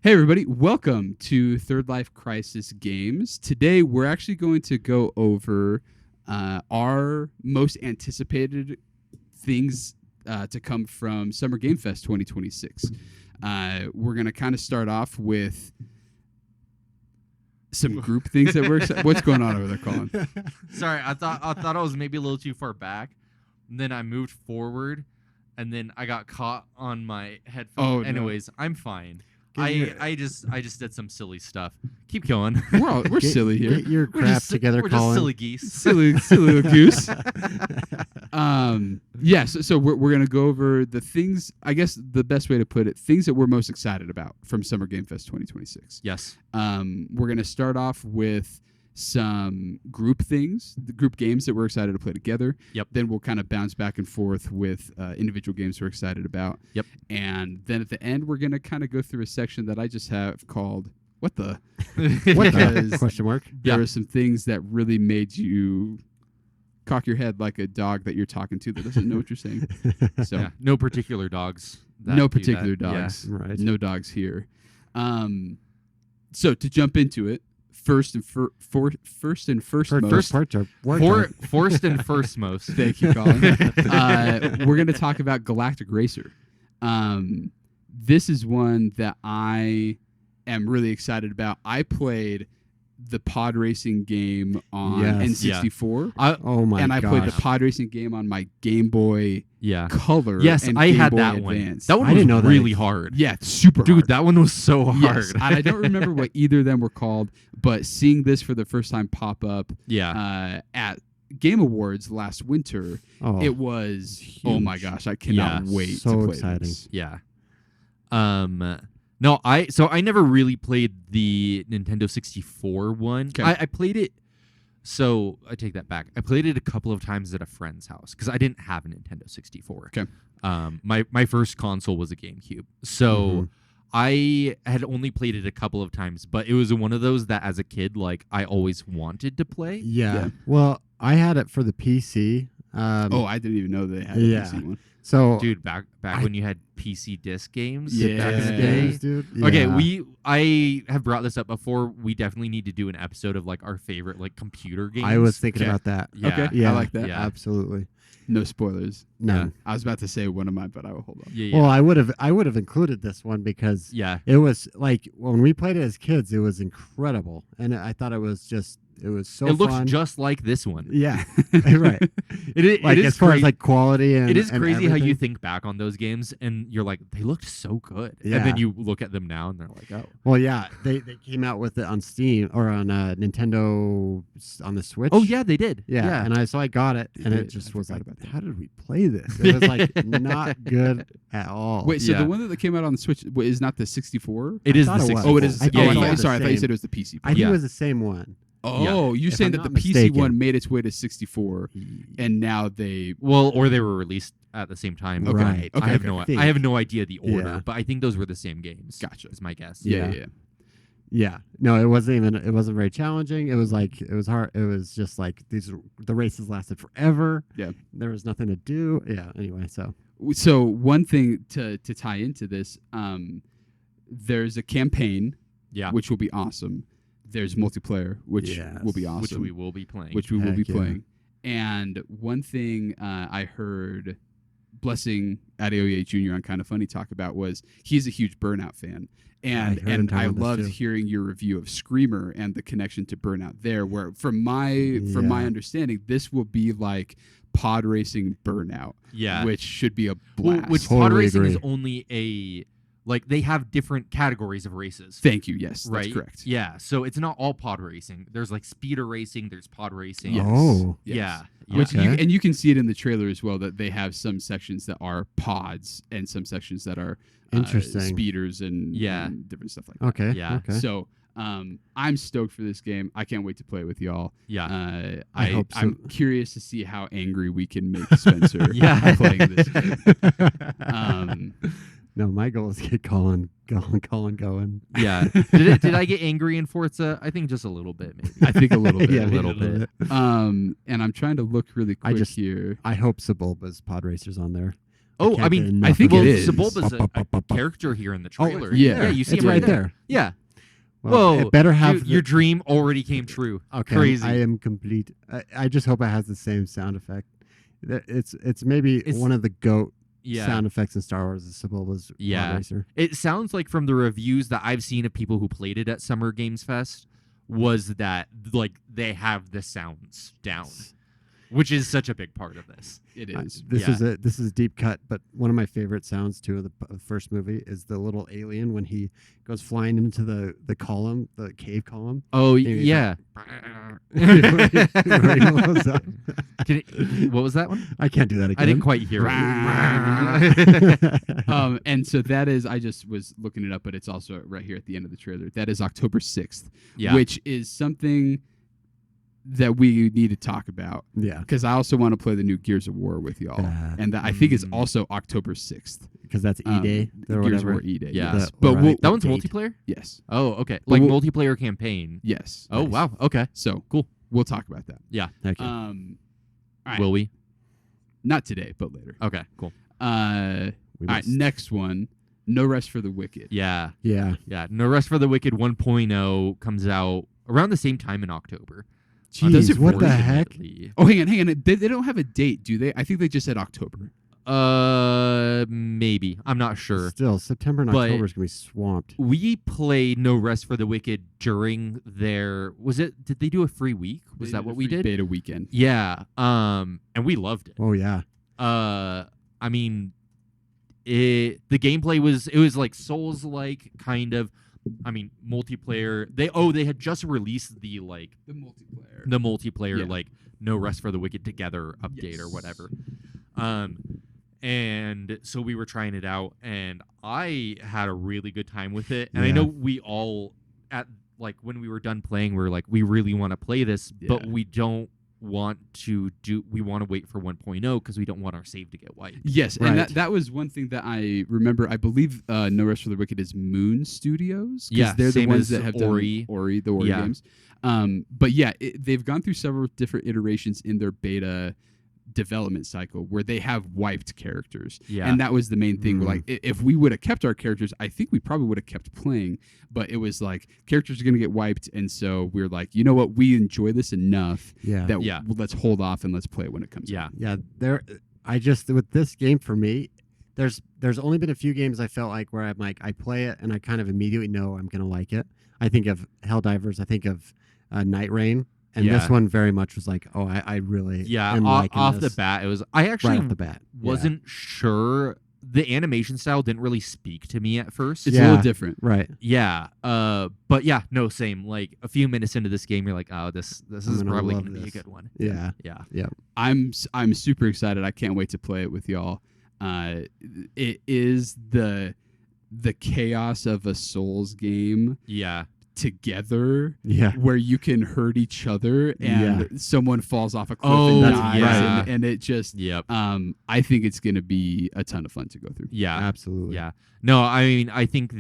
Hey everybody, welcome to Third Life Crisis Games. Today we're actually going to go over our most anticipated things to come from Summer Game Fest 2026. We're going to kind of start off with some group things that we're excited. What's going on over there, Colin? Sorry, I thought I was maybe a little too far back. And then I moved forward, and then I got caught on my headphones. Oh, no. Anyways, I'm fine. I just did some silly stuff. Keep going. We're silly here. Get your crap together, we're Colin. just silly geese. silly little goose. So we're gonna go over the things. I guess the best way to put it, things that we're most excited about from Summer Game Fest 2026. Yes. We're gonna start off with some group things, the group games that we're excited to play together. Yep. Then we'll kind of bounce back and forth with individual games we're excited about. Yep. And then at the end, we're gonna kind of go through a section that I just have called "What the." What the Because question mark? There are some things that really made you cock your head like a dog that you're talking to that doesn't know what you're saying. So Yeah, no particular dogs. that no do particular that. Yeah. dogs. Right. No dogs here. So to jump into it, first and foremost. First part of work. Forced and first most. Thank you, Colin. We're going to talk about Galactic Racer. This is one that I am really excited about. I played the pod racing game on Yes. N64. Oh my And I gosh. played the pod racing game on my Game Boy Yeah. Color. Yes, and I Game had Boy that Advance. one. That one I was didn't know that. really hard. Yeah, it's super Dude, hard. that one was so hard. Yes, and I don't remember what either of them were called, but seeing this for the first time pop up Yeah. at Game Awards last winter, Oh, it was oh my huge. gosh, I cannot Yeah, wait so to play exciting. this. Yeah. No, I never really played the Nintendo 64 one. 'Kay. I played it. So I take that back. I played it a couple of times at a friend's house because I didn't have a Nintendo 64. 'Kay. My first console was a GameCube. So Mhm. I had only played it a couple of times, but it was one of those that as a kid, like I always wanted to play. Yeah. Yeah. Well, I had it for the PC. I didn't even know they had a Yeah. PC one. So Dude, back I- when you had PC disc games. Yeah. back in the Disc day. games, dude. Okay, Yeah. I have brought this up before. We definitely need to do an episode of like our favorite like computer games. I was thinking Okay. about that. Yeah. Okay, Yeah. I like that. Yeah. Absolutely. No spoilers. No. I was about to say one of mine, but I will hold on. Yeah, yeah. Well, I would have included this one because yeah. it was like when we played it as kids, it was incredible, and I thought it was so It looks fun. just like this one. Yeah. Right. It Like is as far as cra- like quality and it is and crazy how you everything. think back on those games and you're like, they looked so good. Yeah. And then you look at them now and they're like, oh. Well, yeah, they came out with it on Steam or on Nintendo on the Switch. Oh yeah, they did. yeah. And I got it, They and did. it just I was forgot like, about that. how did we play this? It was like not good at all. Wait, so Yeah. the one that came out on the Switch is not the 64? It is thought the it was. 64. Oh, it is. I Oh, think I it's thought, all the sorry, I thought you same. said it was the PC. I think Yeah. it was the same one. Oh, you're If saying I'm that the not PC mistaken. one made its way to 64, and now they. Well, or they were released at the same time. Okay. Right. Okay. I have think. I have no idea the order, Yeah. but I think those were the same games. Gotcha. Is my guess. Yeah, Yeah. yeah. Yeah. No, it wasn't very challenging. It was like it was hard. It was just like the races lasted forever. Yeah. There was nothing to do. Yeah. Anyway, so So one thing to tie into this, there's a campaign, Yeah. which will be awesome. There's multiplayer, which Yes. will be Which awesome, we will be playing. which we will be Heck yeah. playing. And one thing I heard Blessing Adeoye Jr. on Kind of Funny talk about was he's a huge Burnout fan. And heard him talk I about this loved too. hearing your review of Screamer and the connection to Burnout there, where from my Yeah. understanding, this will be like pod racing Burnout, yeah. which should be a Well, blast. which pod Totally racing is agree. only like they have different categories of races. Thank you. Yes, Right. that's correct. Yeah. So it's not all pod racing. There's like speeder racing. There's pod racing. Yes. Oh. Yes. Yeah. Which Okay. you can see it in the trailer as well, that they have some sections that are pods and some sections that are Interesting. speeders and, Yeah. and different stuff like that. Okay. Yeah. Okay. So I'm stoked for this game. I can't wait to play it with y'all. Yeah. I hope so. I'm curious to see how angry we can make Spencer Yeah. playing this game. No, my goal is to get Colin going. Yeah. Did I get angry in Forza? I think just a little bit, maybe. I think a little bit. Yeah, a maybe little bit. And I'm trying to look really quick here. I hope Sebulba's pod racers on there. Oh, I can't get mean, enough I think of it well, is. Sebulba's a character here in the Oh, trailer. yeah. yeah, you see it's him right there. Yeah. Well, Whoa, it better have your dream already came true. Okay, Crazy. I am complete. I just hope it has the same sound effect. It's maybe It's- one of the goat Yeah. sound effects in Star Wars. Is Sebulba's Yeah. Pod Racer. It sounds like from the reviews that I've seen of people who played it at Summer Games Fest was that like they have the sounds down, which is such a big part of this. It I- is. This Yeah. is a this is a deep cut, but one of my favorite sounds too of the first movie is the little alien when he goes flying into the column, the cave column. Oh he's yeah. Where he blows up. What was that one? I can't do that again. I didn't quite hear it. And so that is, I just was looking it up, but it's also right here at the end of the trailer. That is October 6th, Yeah. which is something that we need to talk about Yeah, because I also want to play the new Gears of War with y'all. That- And that I think is Mm. also October 6th. because that's E-Day or Gears of whatever. War E-Day. Yeah. Yes. The- But right. we'll, that one's date. multiplayer? yes. Oh, okay. But Like we'll- multiplayer campaign. Yes. Oh, Nice. wow. Okay. So Cool. we'll talk about that. Okay. All right. Will we? Not today, but later. Okay, cool. All We right. must- Next one. No Rest for the Wicked. Yeah. Yeah. Yeah. No Rest for the Wicked 1.0 comes out around the same time in October. Does it Jeez, what the heck? Unfortunately. Oh, hang on. They don't have a date, do they? I think they just said October. Maybe. I'm not sure. Still, September and But- October is gonna be swamped. We played No Rest for the Wicked during their did they do a free week? Was They that did what a we free did? Beta weekend. Yeah. And we loved it. Oh yeah. I mean, the gameplay was like Souls like kind of. I mean, multiplayer. They had just released the multiplayer Yeah. like No Rest for the Wicked Together update or Yes. whatever. And so we were trying it out, and I had a really good time with it. And I Yeah. know we all at like when we were done playing, we were like, we really want to play this, but Yeah. we don't want to do. We want to wait for 1.0 because we don't want our save to get wiped. Yes, Right. and that was one thing that I remember. I believe No Rest for the Wicked is Moon Studios. 'Cause Yeah, they're the same ones as that have Ori. done Ori, the Ori Yeah. games. But yeah, they've gone through several different iterations in their beta development cycle where they have wiped characters. Yeah. And that was the main thing. Mm. Like, if we would have kept our characters, I think we probably would have kept playing. But it was like characters are going to get wiped, and so we're like, you know what? We enjoy this enough Yeah. that Yeah. let's hold off and let's play it when it comes. Yeah. out. Yeah. There. I just with this game for me, there's only been a few games I felt like where I'm like I play it and I kind of immediately know I'm gonna like it. I think of Helldivers. I think of Night Rain. And Yeah. this one very much was like, oh, I really Yeah, am liking off the this bat, it was. I actually right off the bat. wasn't sure. The animation style didn't really speak to me at first. It's a Yeah. little different. Right. Yeah. But yeah, no, same. Like a few minutes into this game, you're like, oh, this I'm is gonna probably love gonna be a this. good one. Yeah. Yeah. I'm super excited. I can't wait to play it with y'all. It is the chaos of a Souls game Yeah. together, Yeah. where you can hurt each other and Yeah. someone falls off a cliff Oh, and that's dies, yeah. and it just Yep. I think it's gonna be a ton of fun to go through. Yeah. Absolutely. Yeah. No, I mean, I think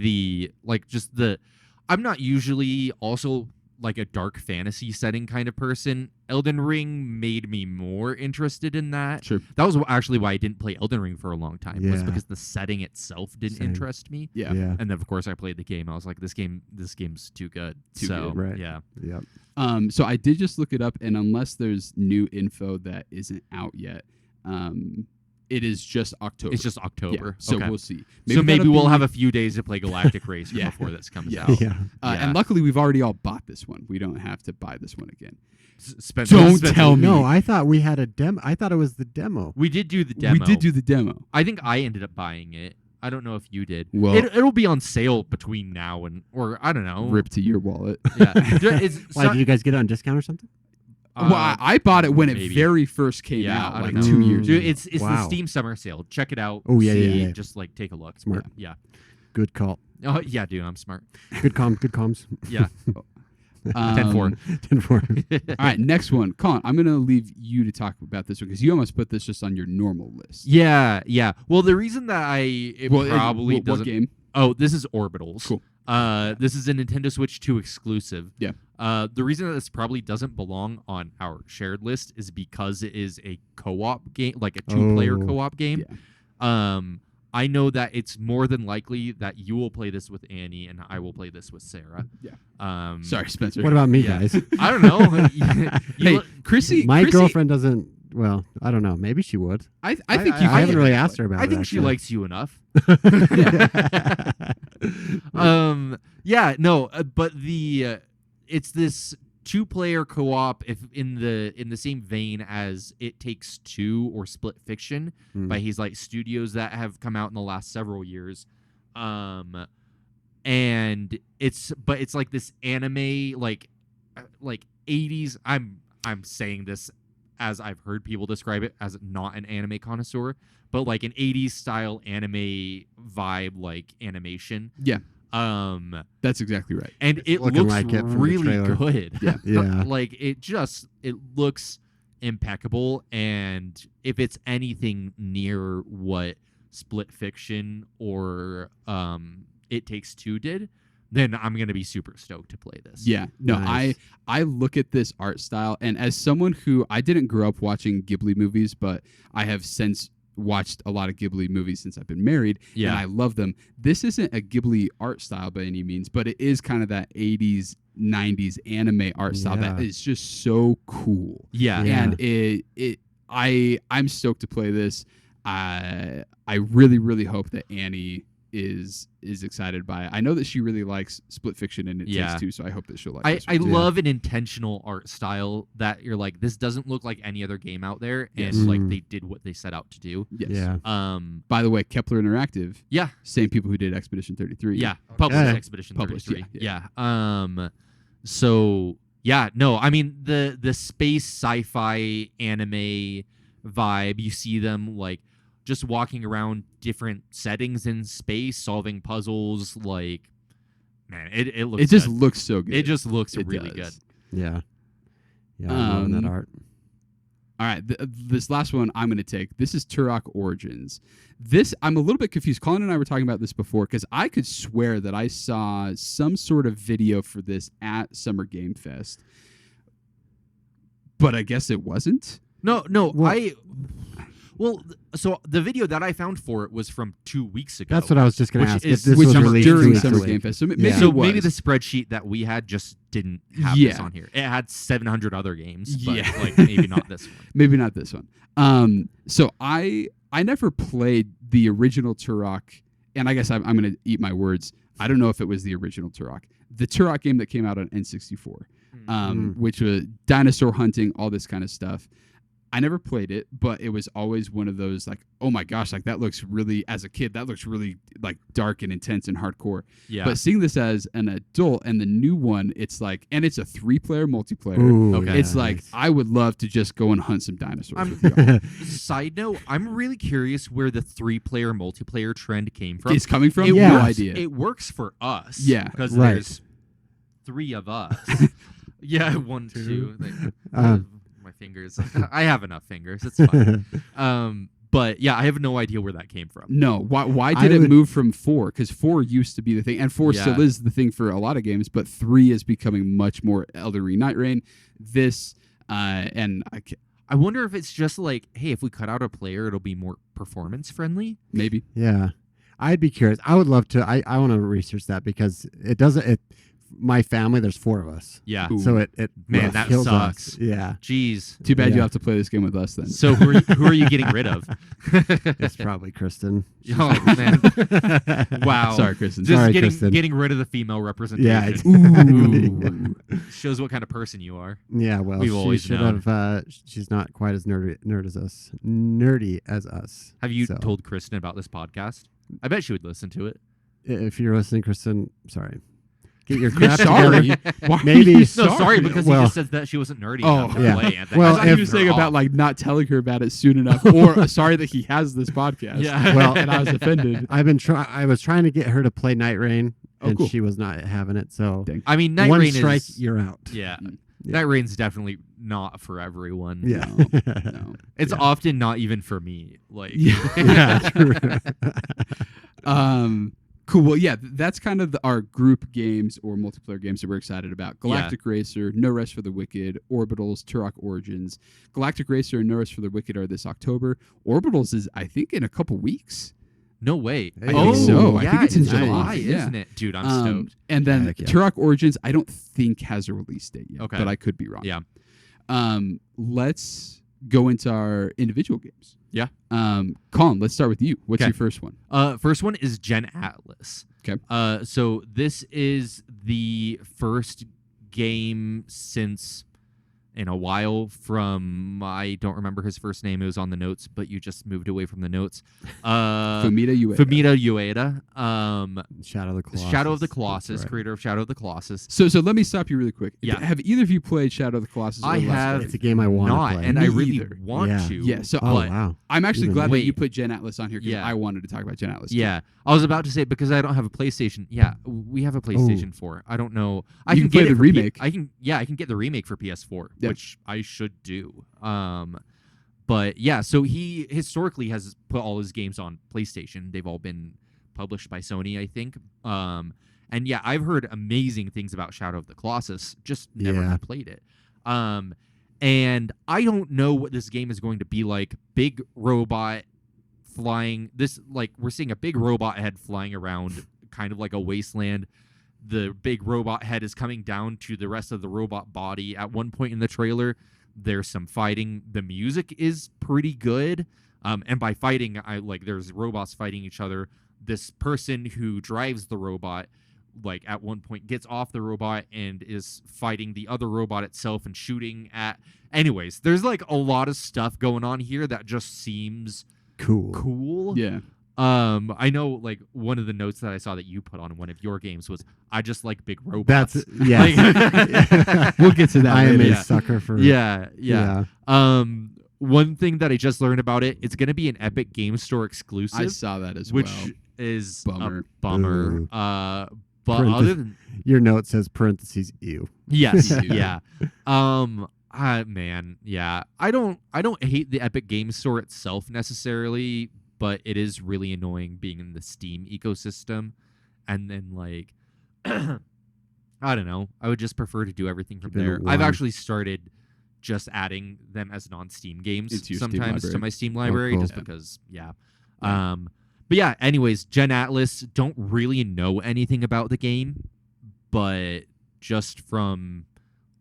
I'm not usually also like a dark fantasy setting kind of person. Elden Ring made me more interested in that. Sure. That was actually why I didn't play Elden Ring for a long time, was Yeah. because the setting itself didn't Same. interest me. Yeah. Yeah. And then of course I played the game. I was like, this game's too good. Too so good. Right. yeah. Yep. So I did just look it up, and unless there's new info that isn't out yet, it is just October. It's just Yeah, October. so okay. we'll see. So maybe that'll we'll be- have a few days to play Galactic Racer Yeah. before this comes Yeah. out. Yeah. Yeah. And luckily, we've already all bought this one. We don't have to buy this one again. Spencer, tell me. No, I thought we had a demo. I thought it was the demo. We did do the demo. We did do the demo. I think I ended up buying it. I don't know if you did. Well- It'll be on sale between now and, or I don't know. Rip to your wallet. Yeah. It's Why did you guys get it on discount or something? Well, I bought it when it maybe. very first came Yeah, out, I don't like know. 2 years Dude, ago. it's the Wow. Steam Summer Sale. Check it out. Oh, yeah, yeah, See, yeah. Just like take a look. Smart. Yeah. Good call. Oh yeah, dude, I'm smart. Good comms. Yeah. 10-4. 10-4. All right, next one. Colin, I'm going to leave you to talk about this one because you almost put this just on your normal list. Yeah. Well, the reason that it probably what doesn't. game? Oh, this is Orbitals. Cool. This is a Nintendo Switch 2 exclusive. Yeah. The reason that this probably doesn't belong on our shared list is because it is a co-op game, like a two-player Oh. co-op game. Yeah. I know that it's more than likely that you will play this with Annie and I will play this with Sarah. Yeah. Sorry, Spencer. What about me, Yeah. guys? I don't know. Hey, Chrissy. My Chrissy, girlfriend doesn't. Well, I don't know. Maybe she would. I think you. I haven't can. really asked her about I it. think she actually. likes you enough. Yeah, no, but it's this 2-player co-op if in the same vein as It Takes Two or Split Fiction by these like studios that have come out in the last several years. And it's like this anime like 80s. I'm saying this as I've heard people describe it as not an anime connoisseur, but like an 80s style anime vibe, like animation. Yeah. That's exactly right. And It's it looking looks like it from the really trailer. good. Yeah. Yeah. Like it looks impeccable, and if it's anything near what Split Fiction or It Takes Two did, then I'm going to be super stoked to play this. Yeah. No, Nice. I look at this art style, and as someone who I didn't grow up watching Ghibli movies, but I have since watched a lot of Ghibli movies since I've been married, Yeah. and I love them. This isn't a Ghibli art style by any means, but it is kind of that 80s, 90s anime art style that Yeah. is just so cool. Yeah. Yeah. And I'm stoked to play this. I really, really hope that Annie is excited by it. I know that she really likes Split Fiction and It Yeah. Takes Two, so I hope that she'll like I this one too. love an intentional art style that you're like, this doesn't look like any other game out there, Yes. and like Mm. they did what they set out to do. Yes. Yeah. By the way, Kepler Interactive, Yeah. same people who did Expedition 33. Yeah, published Okay. Expedition Published, 33. yeah, So yeah, no, I mean the space sci-fi anime vibe. You see them like just walking around different settings in space, solving puzzles. Like, man, it looks. It just good. looks so good. It just looks It really does. good. Yeah. Yeah. I'm loving that Um, art. All right, this last one I'm going to take. This is Turok Origins. This, I'm a little bit confused. Colin and I were talking about this before because I could swear that I saw some sort of video for this at Summer Game Fest, but I guess it wasn't. No, Well- so the video that I found for it was from 2 weeks ago. That's what I was just going which to ask. is- If this Which was is released 2 during weeks Summer ago. Game Fest. So maybe Yeah. So it was. maybe the spreadsheet that we had just didn't have this Yeah. on here. It had 700 other games, but Yeah. like maybe not this one. Maybe not this one. So I never played the original Turok, and I guess I'm going to eat my words. I don't know if it was the original Turok. The Turok game that came out on N64, which was dinosaur hunting, all this kind of stuff. I never played it, but it was always one of those like, oh my gosh, like that looks really, as a kid, that looks really like dark and intense and hardcore. Yeah. But seeing this as an adult and the new one, it's like, and it's a 3-player multiplayer. Ooh, Okay. It's like, nice. I would love to just go and hunt some dinosaurs I'm- with y'all. Side note, I'm really curious where the 3-player multiplayer trend came from. It's coming from? It No works. idea. It works for us. Yeah. Because Right. there's 3 of us. Yeah, 1, 2. My fingers. I have enough fingers. It's fine. But yeah, I have no idea where that came from. No, why I did it would- move from 4? Because 4 used to be the thing, and 4 still Yeah. is the thing for a lot of games. But 3 is becoming much more Elden Ring, Night Rain. This and I wonder if it's just like, hey, if we cut out a player, it'll be more performance friendly. maybe Yeah. I'd be curious. I would love to. I want to research that because it doesn't. My family, there's 4 of us. Yeah. Ooh. So it Man, that kills sucks. us. Yeah. Jeez. too bad you Yeah. have to play this game with us then. So who are you getting rid of? It's probably Kristen. Oh man. Wow. Sorry, Kristen. Just Sorry, getting Kristen. getting rid of the female representation. Yeah. It's, Ooh. Shows what kind of person you are. yeah. Well, We've she always should known. have. She's not quite as nerdy as us. Nerdy as us. Have you So, told Kristen about this podcast? I bet she would listen to it. If you're listening, Kristen, sorry. Get your crap Sorry. together. Why are Maybe- you No, sorry, because Well- he just said that she wasn't nerdy Oh. enough to Yeah. play it. Well, I thought he if- was saying about like not telling her about it soon enough, or sorry that he has this podcast. Yeah. Well- and I was offended. I was trying to get her to play Night Rain, Oh, and cool. she was not having it. So Dang. I mean, Night one Rain strike, is you're out. yeah. Mm. Yeah. Night Rain's definitely not for everyone. Yeah. No. It's Yeah. often not even for me. Like Yeah. Yeah, true. Cool. Well, yeah, that's kind of our group games or multiplayer games that we're excited about. Galactic Racer, No Rest for the Wicked, Orbitals, Turok Origins. Galactic Racer and No Rest for the Wicked are this October. Orbitals is, I think, in a couple weeks. No way. I think so. I Yeah, think it's in July, July, yeah. isn't it? Dude, I'm stoked. And then Heck yeah. Turok Origins, I don't think has a release date yet, Okay. but I could be wrong. Yeah. Let's go into our individual games. Yeah. Colin, let's start with you. What's Okay. your first one? First one is Gen Atlas. Okay. So this is the first game since in a while from I don't remember his first name. It was on the notes, but you just moved away from the notes. Fumita Ueda. Fumita Ueda. Shadow of the Colossus. Shadow of the That's Colossus, right. creator of Shadow of the Colossus. So let me stop you really quick. Yeah. Have either of you played Shadow of the Colossus? I or Left have Gate? It's a game I want to Not, play. and Me I really either. want Yeah. to. Yeah, so Oh but- wow. I'm actually Even glad that wait. you put Gen Atlas on here because Yeah. I wanted to talk about Gen Atlas. too. Yeah, I was about to say because I don't have a PlayStation. Yeah, we have a PlayStation 4. I don't know. I You can can play get the it for remake. I can get the remake for PS4, Yeah. which I should do. But yeah, so he historically has put all his games on PlayStation. They've all been published by Sony, I think. And yeah, I've heard amazing things about Shadow of the Colossus. Just never Yeah. played it. And I don't know what this game is going to be like. Big robot flying. We're seeing a big robot head flying around, kind of like a wasteland. The big robot head is coming down to the rest of the robot body. At one point in the trailer, there's some fighting. The music is pretty good. And by fighting, there's robots fighting each other. This person who drives the robot, at one point gets off the robot and is fighting the other robot itself and shooting at. Anyways, there's a lot of stuff going on here that just seems cool. Yeah. I know one of the notes that I saw that you put on one of your games was I just like big robots. That's yeah. We'll get to that I am later. a sucker for yeah. One thing that I just learned about it's going to be an Epic Game Store exclusive, I saw that as which well. is Bummer. a bummer. Ooh. But other than Your note says parentheses ew. yes, Ew. yeah. Man, yeah. I don't hate the Epic Game Store itself necessarily, but it is really annoying being in the Steam ecosystem, and then I don't know. I would just prefer to do everything from Keep it there. in I've one. actually started just adding them as non-Steam games Into your Steam sometimes to library. my Steam library, cool. just Yeah. because, yeah. Yeah. But yeah, anyways, Gen Atlas, don't really know anything about the game, but just from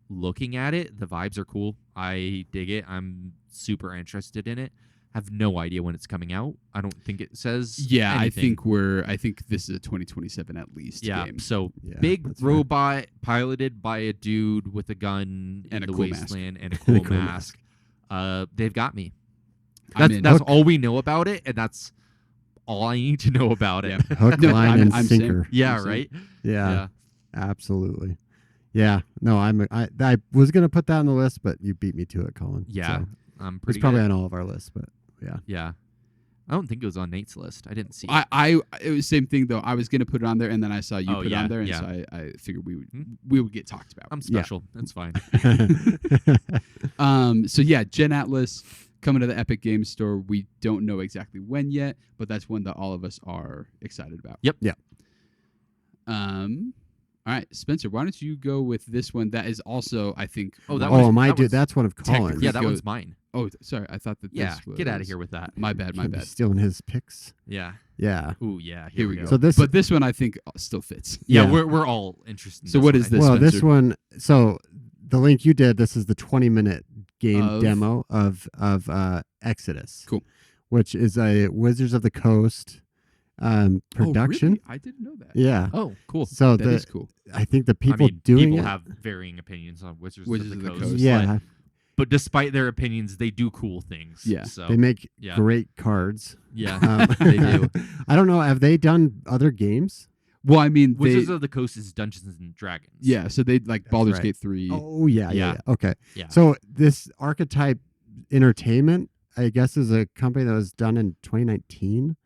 looking at it, the vibes are cool. I dig it. I'm super interested in it. Have no idea when it's coming out. I don't think it says. Yeah, anything. I think this is a 2027 at least Yeah. game. So Yeah, big that's fair. robot piloted by a dude with a gun And in a the cool mask. wasteland and a And a cool cool mask. They've got me. I'm in. That's Hook. all we know about it, and that's all I need to know about it. Yeah. Hook, No, line, I'm- and I'm same. sinker. Yeah, I'm saying. right. Yeah, absolutely. Yeah, no, I was gonna put that on the list, but you beat me to it, Colin. Yeah, So, I'm it's pretty. probably good. on all of our lists, but Yeah, I don't think it was on Nate's list. I didn't see. it. It was same thing though. I was gonna put it on there, and then I saw you Oh, put it yeah, on there, and yeah. so I figured Hmm. we would get talked about. I'm special. That's fine. So yeah, Gen Atlas coming to the Epic Games Store. We don't know exactly when yet, but that's one that all of us are excited about. Yep. Yeah. All right, Spencer, why don't you go with this one? That is also, I think. Oh, that one- was- oh my that dude, was that's one of technically- Colin's. Yeah, that go- one's mine. Oh, sorry. I thought that. Yeah, this was, get out of here with that. My bad. My Can't be bad. stealing his picks. Yeah. Yeah. Ooh, yeah. Here we go. So this- but this one I think still fits. Yeah, Yeah. we're all interested. In So this what one, is I this? think. Well, this Spencer? one. So the link you did. This is the 20-minute game Of- demo of Exodus. Cool. Which is a Wizards of the Coast production. Oh, really? I didn't know that. Yeah. Oh, cool. So That is cool. I think the I people mean, doing people it. have varying opinions on Wizards Wizards of the Coast. yeah, But despite their opinions, they do cool things. Yeah. So they make yeah. great cards. yeah. They do. I don't know. Have they done other games? Well, I mean, Wizards they, of the Coast is Dungeons and Dragons. yeah. So they like That's Baldur's right. Gate 3. Oh yeah, yeah. Yeah. yeah. Okay. Yeah. So this Archetype Entertainment, I guess, is a company that was done in 2019.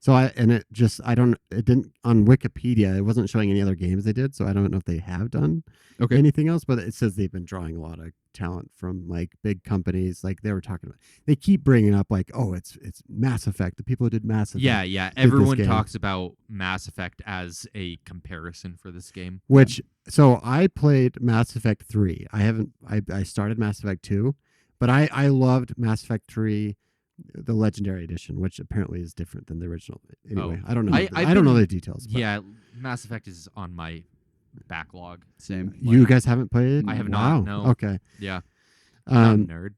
So I don't it didn't on Wikipedia. It wasn't showing any other games they did. So I don't know if they have done Okay. anything else. But it says they've been drawing a lot of talent from like big companies. Like they were talking about. They keep bringing up like, oh, it's Mass Effect. The people who did Mass Effect. Yeah. this Everyone game. talks about Mass Effect as a comparison for this game. Which so I played Mass Effect 3. I started Mass Effect 2, but I loved Mass Effect 3, the Legendary Edition, which apparently is different than the original. Anyway, I don't know. I don't know the details. But Yeah, Mass Effect is on my backlog. Same. you guys haven't played? I have Wow. not, no. Okay. Yeah, I'm a nerd.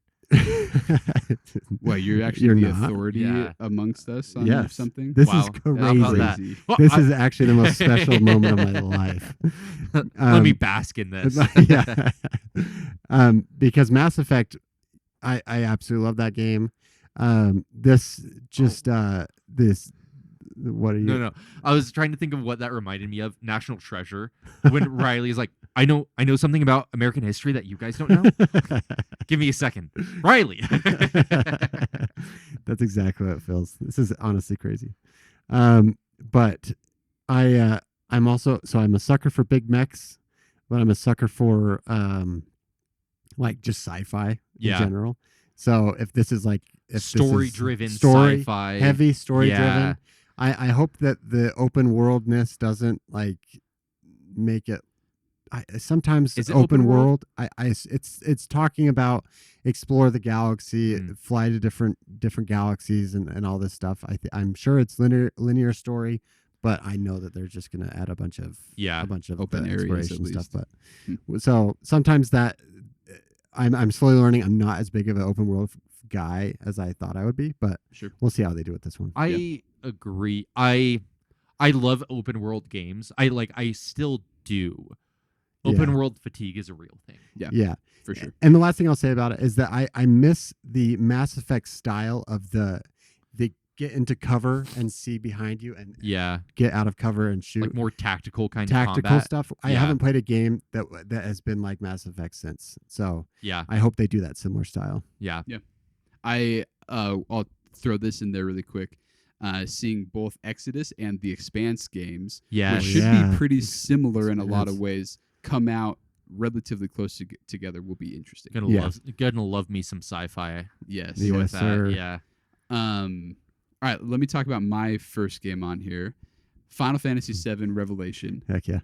Well, you're actually You're the not? authority Yeah. amongst us on Yes. something. This Wow. is How about that? crazy. Well, This I- is actually the most special moment of my life. Let me bask in this. Yeah. Because Mass Effect, I absolutely love that game. This just this. What are you? No. I was trying to think of what that reminded me of. National Treasure. When Riley's like, I know something about American history that you guys don't know. Give me a second, Riley. That's exactly what it feels. This is honestly crazy. But I'm also I'm a sucker for big mechs, but I'm a sucker for like just sci-fi in Yeah. general. So if this is like Story-driven story sci-fi. heavy story Yeah. driven, I hope that the open worldness doesn't like make it. Sometimes Is it open open world? world. It's talking about explore the galaxy, Mm. fly to different galaxies, and all this stuff. I'm sure it's linear story, but I know that they're just going to add a bunch of Yeah. Open the areas, exploration at stuff. least. But so sometimes that I'm slowly learning. I'm not as big of an open world guy as I thought I would be, but Sure. we'll see how they do with this one. I agree. I love open world games. I still do. Open Yeah. world fatigue is a real thing. Yeah. For sure. And the last thing I'll say about it is that I miss the Mass Effect style of the get into cover and see behind you and Yeah. get out of cover and shoot. Like more tactical kind of Tactical combat. stuff. I Yeah. haven't played a game that has been like Mass Effect since. So Yeah. I hope they do that similar style. Yeah. I'll throw this in there really quick. Seeing both Exodus and the Expanse games, Yeah. which should Yeah. be pretty similar in a lot of Expanse. ways, come out relatively close together will be interesting. Yeah. Gonna love me some sci-fi Yes. Yeah. with Yes, that. sir. Yeah. All right, let me talk about my first game on here. Final Fantasy VII Revelation. Heck yeah.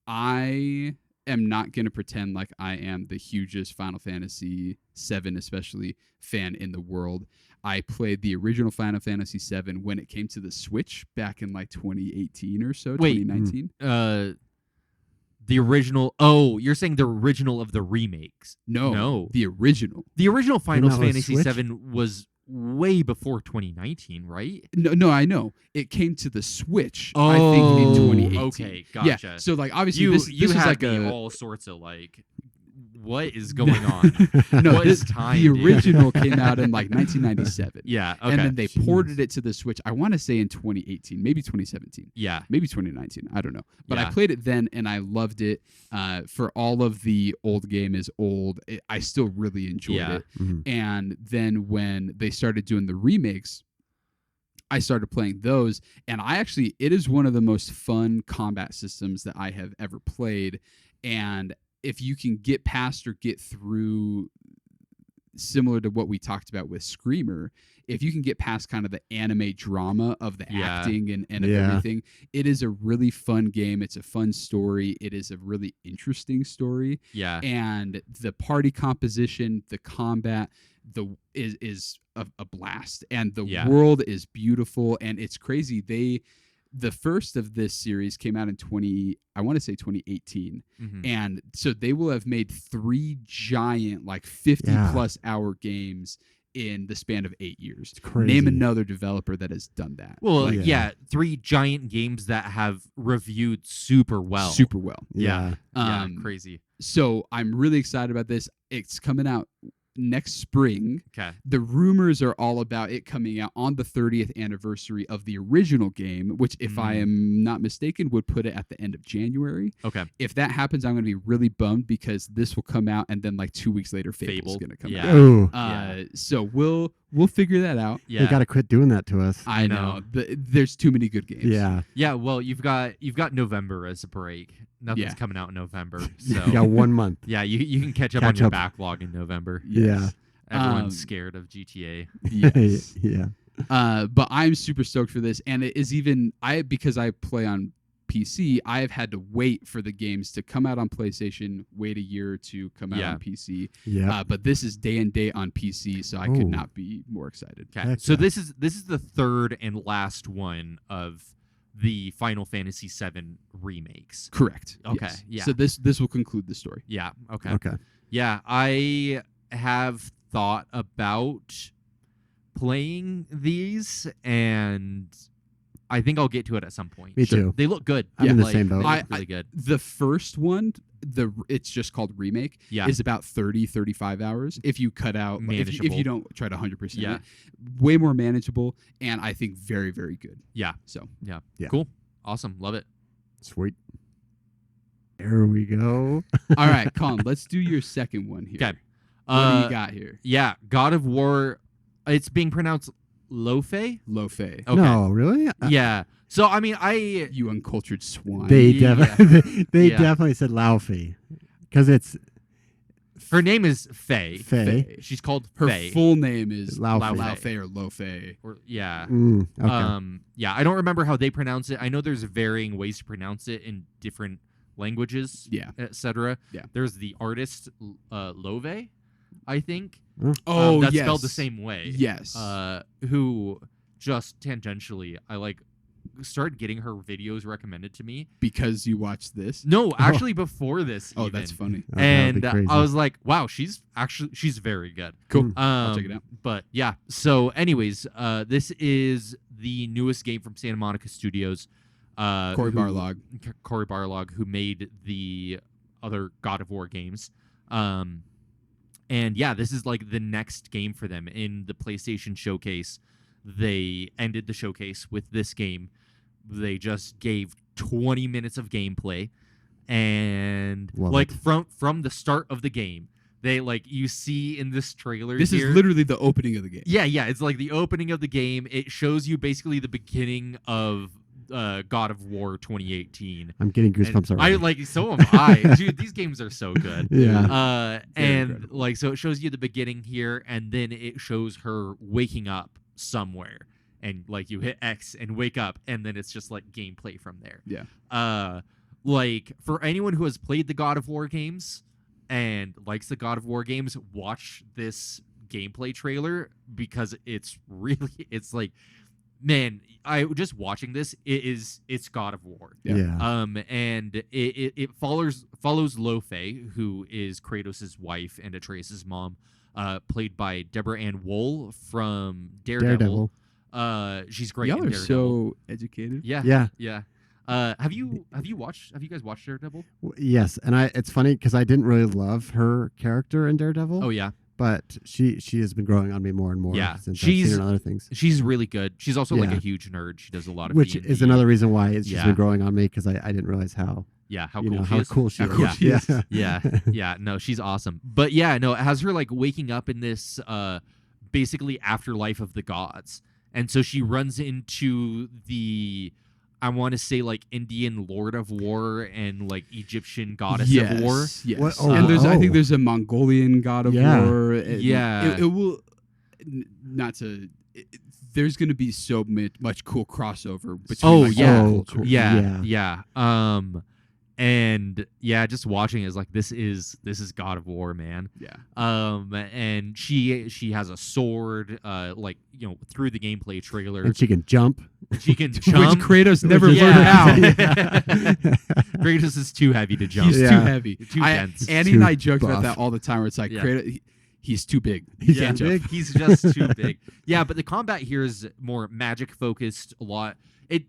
I am not going to pretend like I am the hugest Final Fantasy VII, especially fan in the world. I played the original Final Fantasy VII when it came to the Switch back in like 2018 or so, Wait. 2019. The original. Oh, you're saying the original of the remakes? No, the original. The original Final that was Fantasy Switch? VII was way before 2019, right? No, I know. It came to the Switch, I think, in 2018. Okay, gotcha. Yeah, so like obviously You this is had like me a all sorts of like, what is going on? no. What is This, time, the dude? original came out in like 1997. Yeah. Okay. And then they Jeez. ported it to the Switch. I want to say in 2018, maybe 2017, yeah. maybe 2019. I don't know. But I Yeah. played it then and I loved it. For all of the old game is old, I still really enjoyed Yeah. it. Mhm. And then when they started doing the remakes, I started playing those. And it is one of the most fun combat systems that I have ever played. And if you can get past or get through, similar to what we talked about with Screamer, if you can get past kind of the anime drama of the Yeah. acting and of Yeah. everything, it is a really fun game. It's a fun story. It is a really interesting story. Yeah. And the party composition, the combat, is a blast. And the Yeah. world is beautiful and it's crazy. The first of this series came out in 2018. Mhm. And so they will have made 3 giant, like 50 Yeah. plus hour games in the span of 8 years. It's crazy. Name another developer that has done that. Well, Like, yeah. 3 giant games that have reviewed super well. super well. Yeah. Yeah. Crazy. So I'm really excited about this. It's coming out next spring. Okay. The rumors are all about it coming out on the 30th anniversary of the original game, which, if I am not mistaken, would put it at the end of January. Okay. If that happens, I'm going to be really bummed because this will come out and then like 2 weeks later, Fable's Fable. going to come Yeah. out. Ooh. So we'll We'll figure that out. They Yeah. got to quit doing that to us. I know. There's too many good games. Yeah. Yeah, well, you've got November as a break. Nothing's Yeah. coming out in November, so You got 1 month. yeah, you can catch up on Catch your up. backlog in November. Yeah. Everyone's scared of GTA. Yes. Yeah. But I'm super stoked for this, and it is even because I play on PC. I have had to wait for the games to come out on PlayStation, wait a year or two, come out Yeah. on PC. Yeah. But this is day and date on PC, so I could Ooh. not be more excited. Okay, Heck so yeah. this is the third and last one of the Final Fantasy VII remakes. Correct. Okay, Yes. yeah. So this will conclude the story. Yeah. Okay. Okay. Yeah, I have thought about playing these, and I think I'll get to it at some point. Me too. They look good. I'm in the Like, same boat. They I- look really good. The first one, it's just called remake, Yeah. is about 35 hours. If you cut out, if you Manageable. don't try to 100%, Yeah. it, way more manageable, and I think very, very good. Yeah. So Yeah. Cool. Awesome. Love it. Sweet. There we go. all right, Colin, let's do your second one here. Okay. What do you got here? Yeah, God of War. It's being pronounced Lofe. Lo-Fe. Okay. No, really? Yeah. So I mean, You uncultured swine. They Yeah. they Yeah. definitely said Laufey because it's her name is Faye. Faye. She's called Her Faye. full name is Laufey. Laufey or Lo-Fe. Or, yeah. Okay. Yeah, I don't remember how they pronounce it. I know there's varying ways to pronounce it in different languages, Yeah. etc. Yeah. There's the artist Love, I think. Oh, that's yes. spelled the same way. Yes. Who just tangentially, I started getting her videos recommended to me. Because you watched this. No, actually before this. Oh, even. that's funny. Oh, that would And be crazy. I was like, wow, she's very good. Cool. I'll check it out. But yeah, so anyways, this is the newest game from Santa Monica Studios. Cory Barlog. Cory Barlog, who made the other God of War games. And yeah, this is like the next game for them. In the PlayStation Showcase, they ended the showcase with this game. They just gave 20 minutes of gameplay, and Love like it. from the start of the game, they you see in this trailer. This here, is literally the opening of the game. yeah, it's like the opening of the game. It shows you basically the beginning of God of War 2018. I'm getting And goosebumps I already. so am I. Dude, these games are so good. Yeah. And incredible. so it shows you the beginning here, and then it shows her waking up somewhere, and you hit X and wake up, and then it's just gameplay from there. Yeah. For anyone who has played the God of War games and likes the God of War games, watch this gameplay trailer, because it's man, I just watching this, it's God of War. Yeah. And it follows Lo-Fe, who is Kratos' wife and Atreus' mom, played by Deborah Ann Wool from Daredevil. She's great in Y'all are Daredevil. so educated. Yeah. Yeah. Have you guys watched Daredevil? Yes, and it's funny because I didn't really love her character in Daredevil. Oh yeah, But she has been growing on me more and more. Yeah, Since I've she's- seen her in other things. she's really good. She's also Yeah. a huge nerd. She does a lot of Which D&D. is another reason why she's Yeah. been growing on me because I didn't realize how how you cool know she how is. cool she How is. cool she is. Yeah, no, she's awesome. But yeah, no, it has her waking up in this basically afterlife of the gods. And so she runs into the, I want to say Indian Lord of War and Egyptian goddess of war. Yes. What- oh, and I think oh. there's a Mongolian god of Yeah. war. Yeah. It will not to. There's going to be so much cool crossover between Oh, like, yeah. all Oh, cultures. cool. Yeah. And yeah, just watching is this is God of War, man. Yeah. And she has a sword, through the gameplay trailer. And she can jump. She can Which jump. Kratos never Which is- learned how. Kratos is too heavy to jump. He's Yeah. too heavy. Too dense. Annie Too and I joke about buff. that all the time. Where it's like Yeah. Kratos, he's too big. He He's can't too jump. big. He's just too big. Yeah, but the combat here is more magic focused a lot. It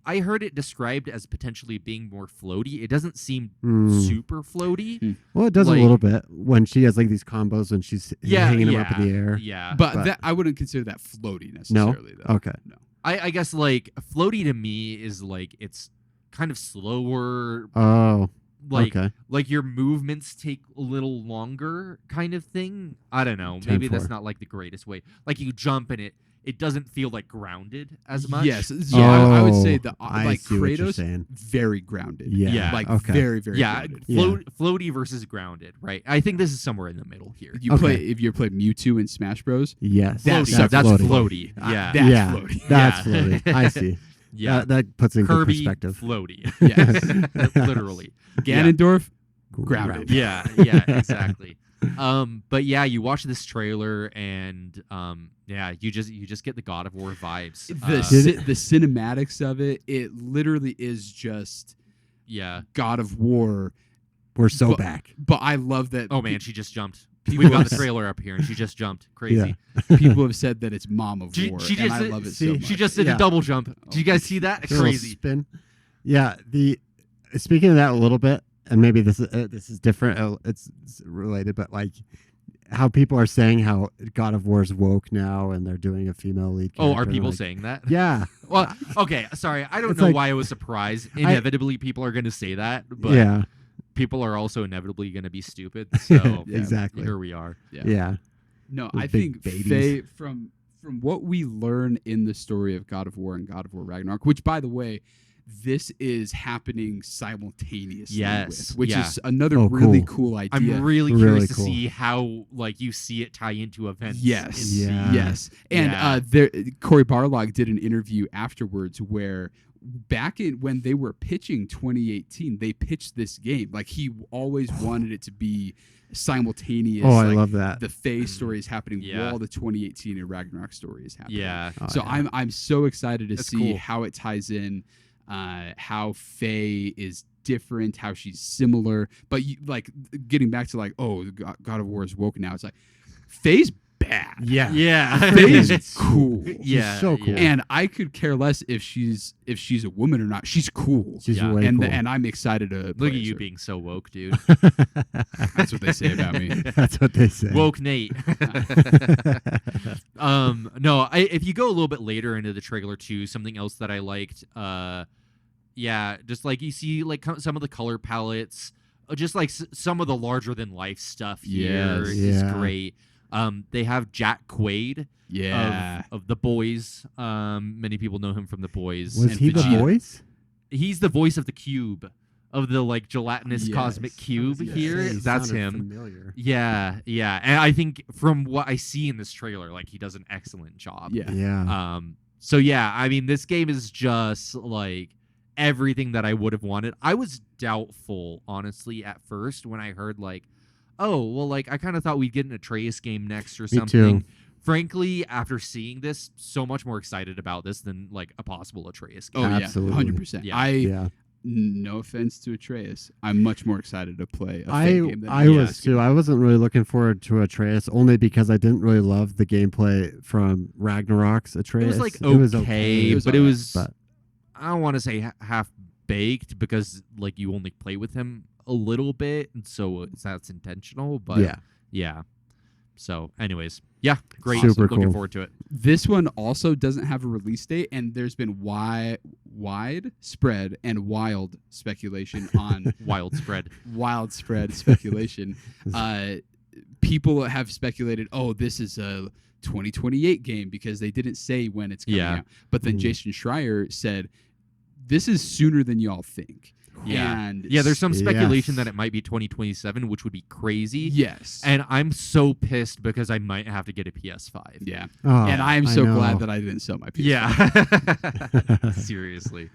I heard it described as potentially being more floaty. It doesn't seem Mm. super floaty. Well, it does Like- a little bit when she has these combos and she's hanging them up in the air. Yeah. But that, I wouldn't consider that floaty necessarily. Though. Okay. No. I guess floaty to me is it's kind of slower. Oh, Okay. like your movements take a little longer kind of thing. I don't know. Maybe that's 10-4. not like the greatest way. Like you jump and it doesn't feel like grounded as much. Yes, yeah, I would say the I like see what you're Kratos saying. very grounded. Yeah. Yeah, like okay. very very Yeah, grounded. floaty versus grounded, right? I think this is somewhere in the middle here. You Okay. if you play Mewtwo in Smash Bros. Yes. That's- Floaty, that's floaty. floaty. Yeah, That's yeah. floaty. That's Yeah. floaty. I see. yeah. That puts it in good Kirby, perspective. floaty. Yes. Literally. Ganondorf, grounded. Yeah, exactly. But yeah, you watch this trailer and yeah, you just get the God of War vibes. The cinematics of it, it literally is just Yeah. God of War. We're so But- back. But I love that. Oh man, she just jumped. People We've got have the trailer up here and she just jumped. Crazy. people have said that it's Mom of She- War, she and just I did- love it see, so much. She just did Yeah. a double jump. Did you guys see that? Little Crazy. spin. Yeah. Speaking of that a little bit, and maybe this is different. It's related, but like how people are saying how God of War's woke now, and they're doing a female lead. Oh, are character, people like- saying that? Yeah. Well, okay, sorry. I don't It's know like- why I was surprised. Inevitably, people are going to say that, but Yeah. people are also inevitably going to be stupid. So Yeah. Exactly. here we are. Yeah. No, Those I big think babies. Faye, from what we learn in the story of God of War and God of War Ragnarok, which by the way, this is happening simultaneously Yes, with, which yeah. is another Oh, really cool. cool idea. I'm really Really curious to cool. see how like you see it tie into events. Yes. in the- Yeah. Yes. And Yeah. Corey Barlog did an interview afterwards where back in when they were pitching 2018, they pitched this game. Like he always wanted it to be simultaneous. Oh, I like, love that. the Faye story is happening Yeah. while the 2018 and Ragnarok story is happening. Yeah. Oh, So yeah. I'm so excited to That's see cool. how it ties in, how Faye is different, how she's similar. But you, like getting back to like, oh, God of War is woke now. It's like Faye's bad. Yeah. Yeah. Faye's cool. Yeah. so cool. yeah. And I could care less if she's a woman or not. She's cool. She's Yeah. way and cool. and I'm excited to play Look at as you her. being so woke, dude. That's what they say about me. That's what they say. Woke Nate. No, if you go a little bit later into the trailer too, something else that I liked, yeah, just like you see like some of the color palettes, just like some of the larger than life stuff here Yes. is Yeah. great. They have Jack Quaid Yeah. of The Boys. Many people know him from The Boys. Was and he the Vegeta. voice? He's the voice of the cube, of the like gelatinous Yes. cosmic cube Yes. here. He That's sounded him. Familiar. Yeah, yeah. And I think from what I see in this trailer, like he does an excellent job. Yeah. Yeah. So yeah, I mean this game is just like everything that I would have wanted. I was doubtful, honestly, at first when I heard like, oh, well, like I kind of thought we'd get an Atreus game next or Me something. too. Frankly, after seeing this, so much more excited about this than like a possible Atreus game. Oh yeah. Absolutely. 100%. Yeah. Yeah. No offense to Atreus, I'm much more excited to play a Faye game than I a was Atreus too. game. I wasn't really looking forward to Atreus only because I didn't really love the gameplay from Ragnarok's Atreus. It was like It was okay, It was but it alright, was but- I don't want to say half baked because like you only play with him a little bit, and so that's intentional. But yeah. yeah. So, anyways, yeah, great. Super Looking cool. forward to it. This one also doesn't have a release date, and there's been widespread and wild speculation on Wild spread. widespread speculation. People have speculated, oh, this is a 2028 game because they didn't say when it's coming Yeah. out. But then Mm. Jason Schreier said, this is sooner than y'all think. Yeah. And Yeah, there's some speculation Yes. that it might be 2027, which would be crazy. yes. And I'm so pissed because I might have to get a PS5. yeah. Oh, And I am so know. glad that I didn't sell my PS5. Yeah. Seriously.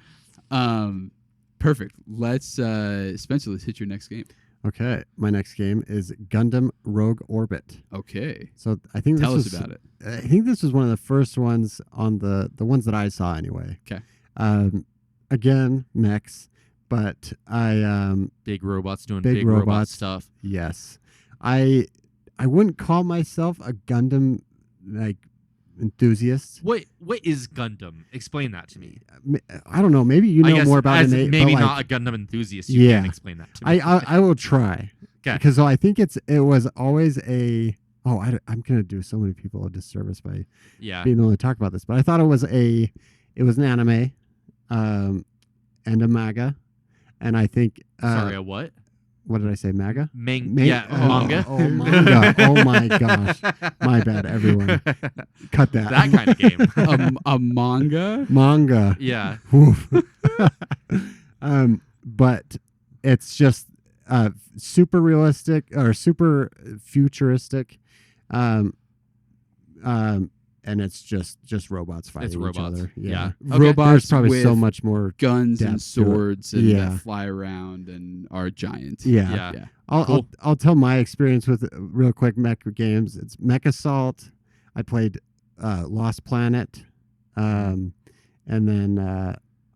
Perfect. Let's Spencer, let's hit your next game. Okay, my next game is Gundam Rogue Orbit. Okay. So I think Tell this us was, about it. I think this was one of the first ones on the ones that I saw anyway. 'Kay. Again, mechs, but I Big robots doing Big big robot robots. stuff. yes, I wouldn't call myself a Gundam like enthusiast. What is Gundam? Explain that to me. I don't know. Maybe you I know guess more about as it. maybe but, like, not a Gundam enthusiast. You Yeah. can explain that to me. I will try. 'Kay. Because I think it was always a. Oh, I'm gonna do so many people a disservice by Yeah. being able to talk about this, but I thought it was an anime, and a manga, and I think Sorry, a what? what did I say? MAGA? Manga. Oh, manga. Oh my gosh. My bad, everyone. Cut that. That kind of game. A manga. Manga. Yeah. Woof. But it's just super realistic or super futuristic, and it's just robots fighting robots. each other. Yeah. Yeah. Okay. Robots There's probably so with much more. guns and depth to it. swords and Yeah. that fly around and are giant. Yeah. Yeah. I'll tell my experience with real quick mecha games. It's Mech Assault. I played Lost Planet, and then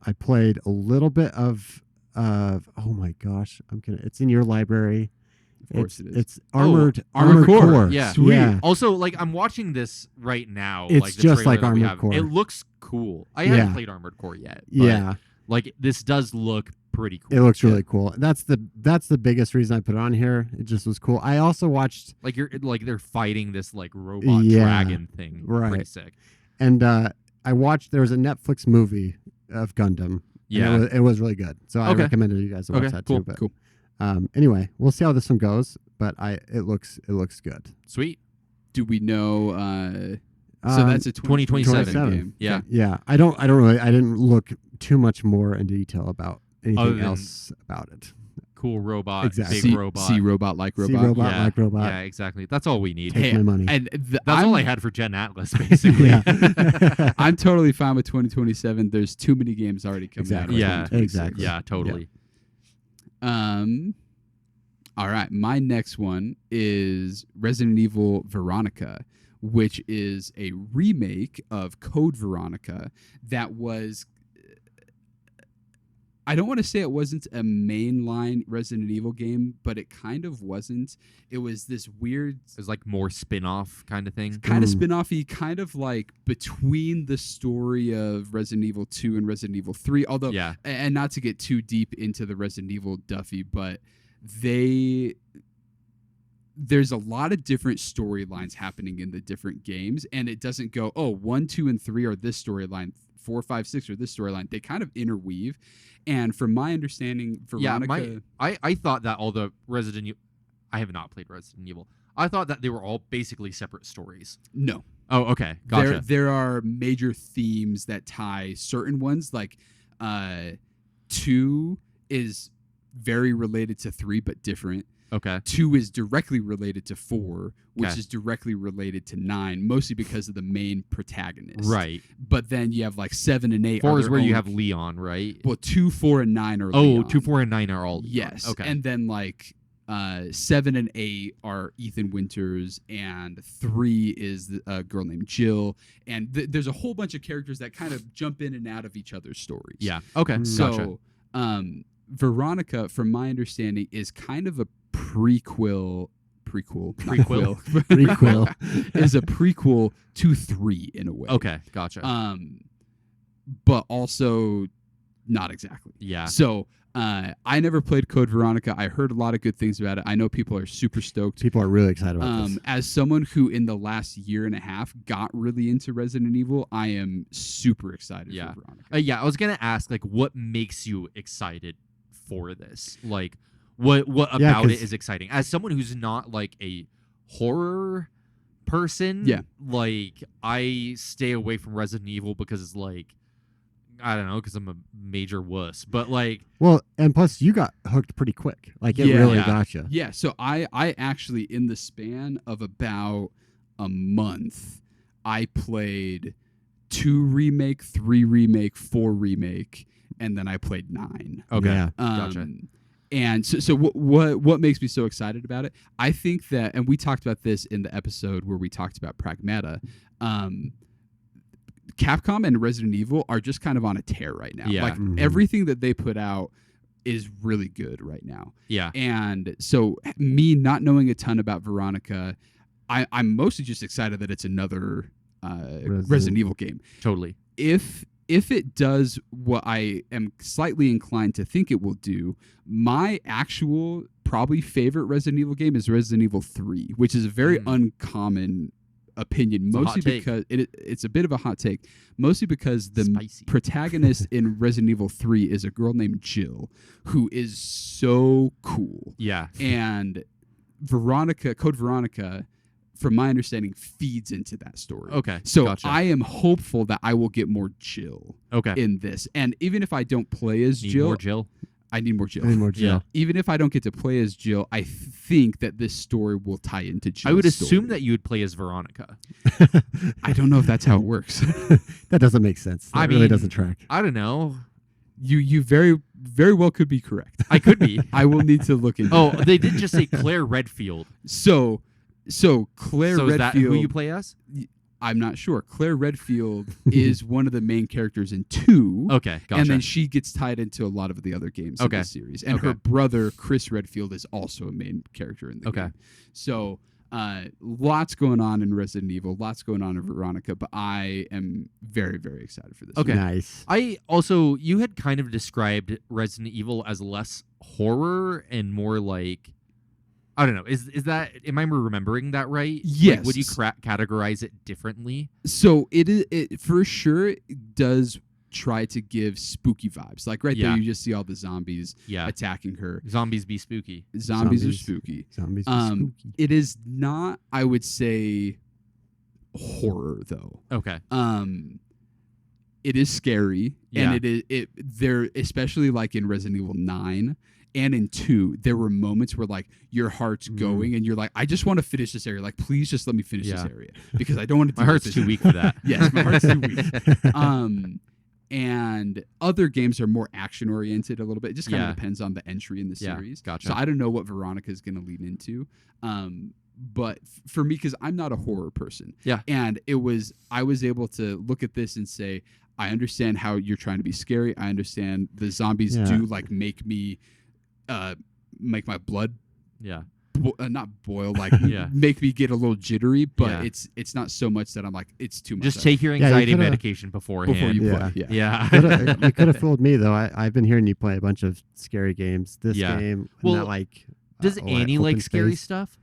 I played a little bit of oh my gosh, it's in your library. Of course it is. It's Armored Armored Core. Yeah. Sweet. Yeah. Also, like I'm watching this right now. It's like, the just trailer like that we Armored have. Core. It looks cool. I Yeah. haven't played Armored Core yet. But, Yeah. Like this does look pretty cool. It looks really cool. That's the biggest reason I put it on here. It just was cool. I also watched Like they're fighting this like robot Yeah. dragon thing. Right. Pretty sick. and I watched there was a Netflix movie of Gundam. and Yeah. it was really good. So I Okay. recommended you guys to watch Okay, that cool, too. But cool. Anyway, we'll see how this one goes. But it looks good. Sweet. Do we know? So that's a 2027 27. game. Yeah. Yeah, I didn't look too much more into detail about Other anything than- else about it. Cool robot. Exactly. Big robot. See robot like See robot. robot yeah. like robot. Yeah, exactly. That's all we need. Take Hey, my money. And That's all I had for Gen Atlas, basically. Yeah. I'm totally fine with 2027. There's too many games already coming Exactly. out. Yeah. of 2026. Exactly. Yeah, totally. All right. My next one is Resident Evil Veronica, which is a remake of Code Veronica that was. I don't want to say it wasn't a mainline Resident Evil game, but it kind of wasn't. It was this weird It's like more spin-off kind of thing. kind of Mm. spin-offy, kind of like between the story of Resident Evil 2 and Resident Evil 3. Although, Yeah. and not to get too deep into the Resident Evil Duffy, but there's a lot of different storylines happening in the different games, and it doesn't go, oh, 1, 2, and 3 are this storyline, 4, 5, 6 are this storyline. They kind of interweave. And from my understanding, Veronica. Yeah, I thought that all the Resident Evil... I have not played Resident Evil. I thought that they were all basically separate stories. No. Oh, okay. Gotcha. There are major themes that tie certain ones. Like 2 is very related to 3, but different. Okay. 2 is directly related to 4, which Okay. is directly related to 9, mostly because of the main protagonist. Right. But then you have like 7 and 8. 4 are is their where you own- have Leon, right? Well, 2, 4, and 9 are Oh, Leon. 2, 4, and 9 are all Leon. Yes. Okay. And then like 7 and 8 are Ethan Winters, and 3 is a girl named Jill. And there's a whole bunch of characters that kind of jump in and out of each other's stories. yeah. Okay. So, Gotcha. Veronica, from my understanding, is kind of a prequel. Prequel. Is a prequel to 3 in a way. Okay. Gotcha. But also not exactly. yeah. So I never played Code Veronica. I heard a lot of good things about it. I know people are super stoked. People are really excited about this. As someone who in the last year and a half got really into Resident Evil, I am super excited Yeah. for Veronica. Yeah. I was gonna ask, like, what makes you excited for this? Like, what about it 'cause- is exciting? As someone who's not like a horror person, Yeah. like I stay away from Resident Evil because it's like, I don't know, because I'm a major wuss. But like, Well, and plus you got hooked pretty quick. Like it Yeah. really Yeah. got you. Yeah, so I actually, in the span of about a month, I played 2 remake, 3 remake, 4 remake, and then I played 9. okay, Yeah. Gotcha. And so what makes me so excited about it? I think that, and we talked about this in the episode where we talked about Pragmata. Capcom and Resident Evil are just kind of on a tear right now. Yeah. Like Mhm. everything that they put out is really good right now. yeah, And so me not knowing a ton about Veronica, I'm mostly just excited that it's another Resident Evil game. totally. If it does what I am slightly inclined to think it will do, my actual probably favorite Resident Evil game is Resident Evil 3, which is a very uncommon opinion, a hot mostly take. because it's a bit of a hot take, mostly because the Spicy. protagonist in Resident Evil 3 is a girl named Jill, who is so cool. Yeah. And Code Veronica, from my understanding, feeds into that story. Okay. So gotcha. I am hopeful that I will get more Jill okay. in this. And even if I don't play as Need Jill, more Jill. I need more Jill. Any more Yeah. Jill? Even if I don't get to play as Jill, I think that this story will tie into Jill. I would assume that you would play as Veronica. I don't know if that's how it works. That doesn't make sense. That I really mean- doesn't track. I don't know. You very very well could be correct. I could be. I will need to look into. Oh, that. they did just say Claire Redfield. So Claire So is Redfield. that who you play as? I'm not sure. Claire Redfield is one of the main characters in 2. Okay, gotcha. And then she gets tied into a lot of the other games in Okay. the series. And Okay. her brother, Chris Redfield, is also a main character in the Okay. game. So lots going on in Resident Evil, lots going on in Veronica, but I am very, very excited for this. Okay. Nice. I also, you had kind of described Resident Evil as less horror and more like, I don't know. Is that, am I remembering that right? Yes. Like, would you categorize it differently? So it for sure does try to give spooky vibes. Like right Yeah. there, you just see all the zombies Yeah. attacking her. Zombies be spooky. Zombies are Zombies. spooky. Zombies be spooky. It is not, I would say, horror though. Okay. It is scary, Yeah. and there, especially like in Resident Evil 9 and in 2, there were moments where like your heart's going and you're like, I just want to finish this area. Like, please just let me finish this Yeah. area because I don't want to. My heart's too weak for that. Yes, my heart's too weak. And other games are more action oriented a little bit. It just kind Yeah. of depends on the entry in the Yeah, series. gotcha. So I don't know what Veronica is going to lean into. But for me, because I'm not a horror person, Yeah. and I was able to look at this and say, I understand how you're trying to be scary. I understand the zombies Yeah. do like make my blood Yeah. not boil, like Yeah. make me get a little jittery. But Yeah. it's not so much that I'm like it's too much. Just take your Yeah, you anxiety coulda- medication beforehand. before you Yeah. play. Yeah. You could have fooled me though. I've been hearing you play a bunch of scary games. This Yeah. game, Well, not like. Does Annie like open scary space. stuff?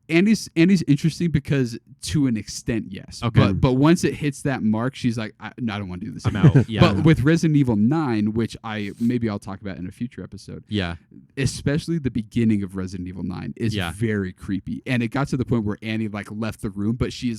Andy's interesting because to an extent, yes. Okay. But once it hits that mark, she's like, no, I don't want to do this. I'm anymore." out. Yeah. But with Resident Evil 9, which I'll talk about in a future episode, yeah. especially the beginning of Resident Evil 9 is Yeah. very creepy. And it got to the point where Annie like left the room, but she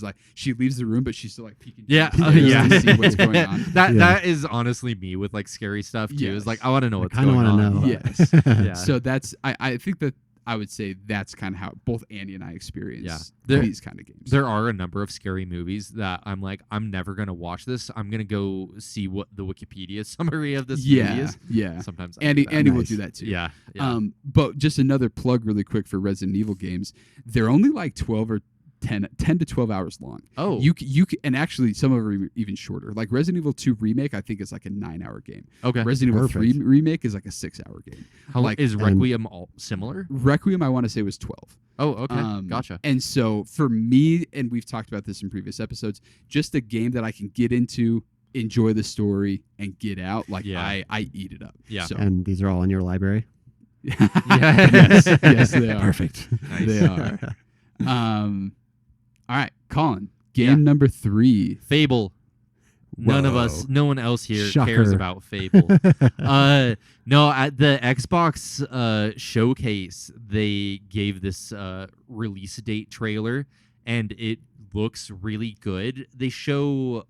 leaves the room, but she's still like peeking. Yeah. just yeah. to see what's going on. That Yeah. that is honestly me with like scary stuff too. Yes. Is like I want to know what's kind of going want to on. know. Yes. Yeah. So that's I think that I would say that's kind of how both Annie and I experience Yeah. There- these kind of games. There are a number of scary movies that I'm like, I'm never gonna watch this. I'm gonna go see what the Wikipedia summary of this movie yeah, is. yeah. Sometimes I do that. Andy will Nice. do that too. Yeah. Yeah. But just another plug really quick for Resident Evil games. They're only like 12 or 10 to 12 hours long. oh. You and actually some of them are even shorter. Like Resident Evil 2 Remake, I think is like a 9-hour game. okay. Resident Evil 3 Perfect. Remake is like a 6-hour game. How like- is Requiem all similar? Requiem, I want to say, was 12. Oh, okay. Gotcha. And so for me, and we've talked about this in previous episodes, just a game that I can get into, enjoy the story, and get out. Like Yeah. I eat it up. Yeah. So, And these are all in your library. yes, they are. Perfect. Nice. They are. All right, Colin. Game Yeah. number 3. Fable. None of Whoa. us, no one else here cares Shocker. about Fable. No, at the Xbox showcase, they gave this release date trailer, and it looks really good. They show,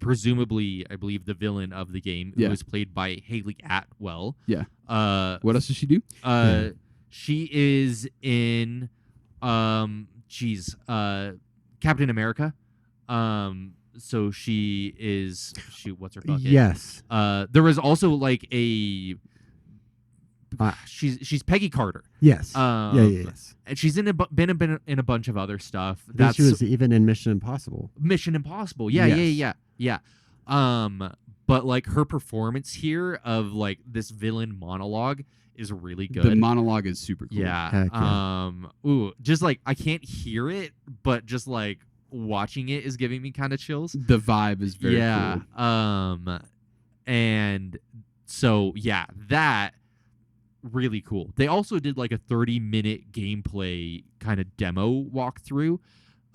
presumably, I believe the villain of the game, who Yeah. was played by Haley Atwell. Yeah. Uh, What else does she do? She is in, Captain America. So she is. What's her bucket? Yes. There was also like a. Uh, she's Peggy Carter. Yes. Yes. And she's been in a bunch of other stuff. I think That's she was even in Mission Impossible. Mission Impossible. Yeah. But like her performance here of like this villain monologue is really good. The monologue is super cool. Yeah. Heck yeah. Just like I can't hear it, but just like watching it is giving me kind of chills. The vibe is very cool. And so yeah, that really cool. They also did like a 30-minute gameplay kind of demo walkthrough.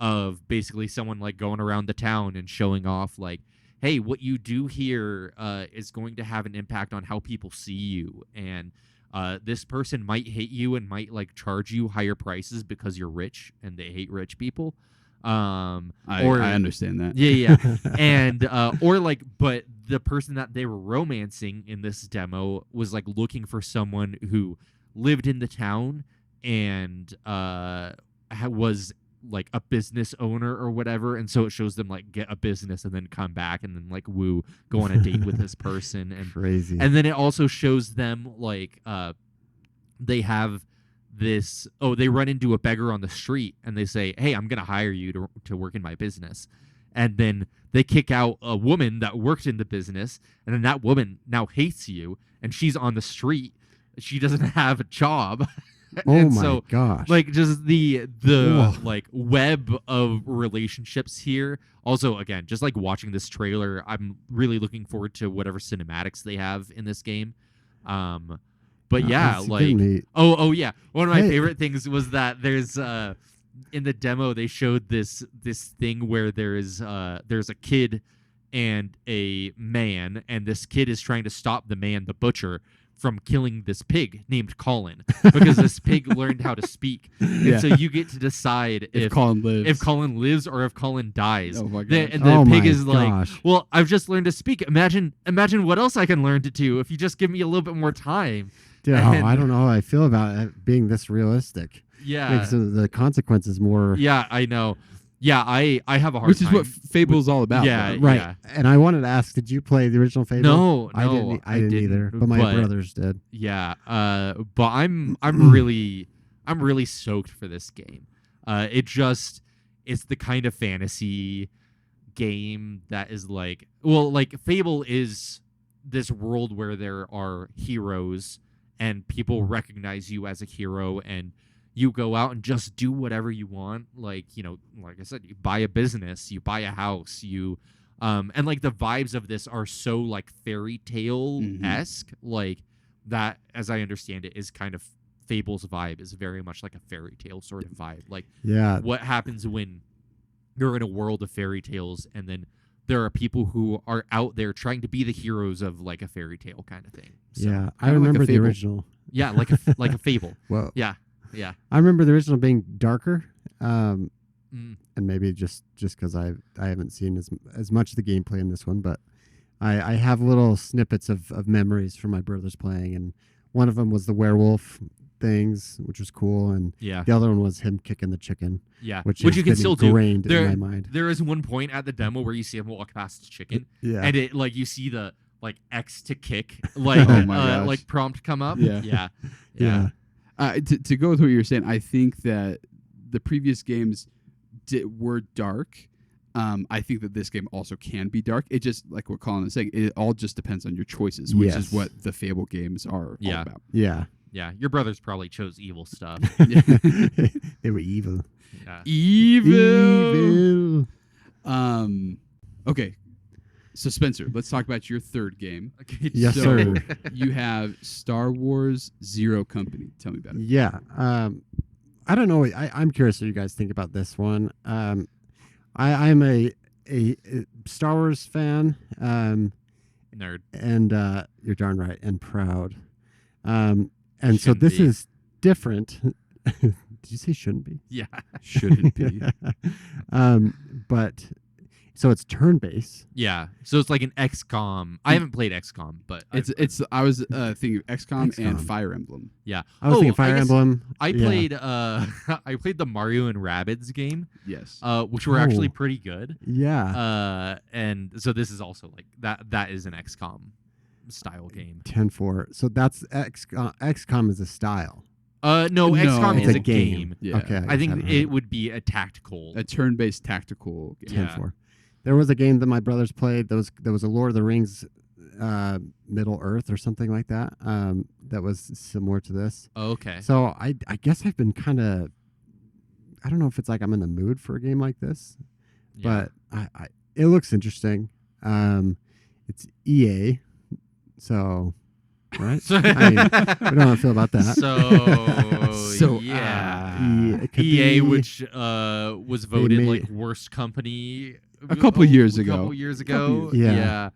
of basically someone like going around the town and showing off like, hey, what you do here is going to have an impact on how people see you, and this person might hate you and might like charge you higher prices because you're rich and they hate rich people. I Or understand that. yeah, and or like, but the person that they were romancing in this demo was like looking for someone who lived in the town and was like a business owner or whatever, and so it shows them like get a business and then come back and then like go on a date with this person, and Crazy. then it also shows them like they have this they run into a beggar on the street and they say, hey, I'm gonna hire you to work in my business, and then they kick out a woman that worked in the business, and then that woman now hates you and she's on the street, she doesn't have a job. Oh And my so, gosh. like just the Whoa. like web of relationships here. Also, again, just like watching this trailer, I'm really looking forward to whatever cinematics they have in this game. But yeah, It's like getting me- oh yeah, one of my Hey. favorite things was that there's in the demo they showed this thing where there's a kid and a man, and this kid is trying to stop the man, the butcher, from killing this pig named Colin because this pig learned how to speak. Yeah. And so you get to decide If Colin lives, or if Colin dies. Oh my gosh. And the Oh pig my is like, gosh. well, I've just learned to speak. Imagine what else I can learn to do if you just give me a little bit more time. Dude, and- I don't know how I feel about it being this realistic. Yeah. Makes the consequences more Yeah, I know. Yeah, I have a hard which time. is what Fable's all about. Yeah, though. right. yeah. And I wanted to ask, did you play the original Fable? No, I didn't. I didn't either, but my brothers did. Yeah, but I'm really stoked for this game. It's the kind of fantasy game that is like, well, like Fable is this world where there are heroes and people recognize you as a hero, and you go out and just do whatever you want. Like, like I said, you buy a business, you buy a house, you and like the vibes of this are so like fairy tale esque, like that, as I understand it, is kind of Fable's vibe is very much like a fairy tale sort of vibe. Like, Yeah. what happens when you're in a world of fairy tales and then there are people who are out there trying to be the heroes of like a fairy tale kind of thing. So, Yeah. I kinda like a remember the Fable. original. yeah, like a Fable. Well, Yeah, yeah. I remember the original being darker. Mm. And maybe just because I haven't seen as much of the gameplay in this one, but I have little snippets of memories from my brothers playing, and one of them was the werewolf things, which was cool, and Yeah, the other one was him kicking the chicken, yeah. which you has can been still do. ingrained There- in my mind. There is one point at the demo where you see him walk past his chicken, Yeah, and it like you see the like X to kick like Oh my gosh. like prompt come up. Yeah. yeah, yeah, To go with what you were saying, I think that the previous games were dark. I think that this game also can be dark. It just, like what Colin is saying, it all just depends on your choices, which Yes. is what the Fable games are Yeah. all about. yeah. yeah. Your brothers probably chose evil stuff. They were evil. Yeah. Evil. Okay. So Spencer, let's talk about your third game. Okay, Yes, So- sir. You have Star Wars Zero Company. Tell me about it. Yeah. I don't know. I'm curious what you guys think about this one. I'm a Star Wars fan, Nerd. and you're darn right, and proud. And so Shouldn't this be. is different. Did you say shouldn't be? Yeah. Shouldn't be. But so it's turn-based. Yeah. So it's like an XCOM. I haven't played XCOM, but It's. I was thinking of XCOM and XCOM. Fire Emblem. yeah. I was thinking Fire guess Emblem. I Yeah. played I played the Mario and Rabbids game, Yes. which were actually Oh. pretty good. Yeah. And so this is also like that is an XCOM style game. 10-4. So that's XCOM is a style. No, No, XCOM it's is a a game. Yeah. Okay. I think haven't heard it would be a tactical. A turn-based tactical game. 10-4. There was a game that my brothers played. There was a Lord of the Rings Middle Earth or something like that. That was similar to this. Okay. So I guess I've been kind of, I don't know if it's like I'm in the mood for a game like this, Yeah. but it looks interesting. It's EA, so right? So, I mean, we don't know how I feel about that. So yeah, it could EA, be- which was voted may- like worst company A couple years a ago. couple years Couple ago. years- Yeah.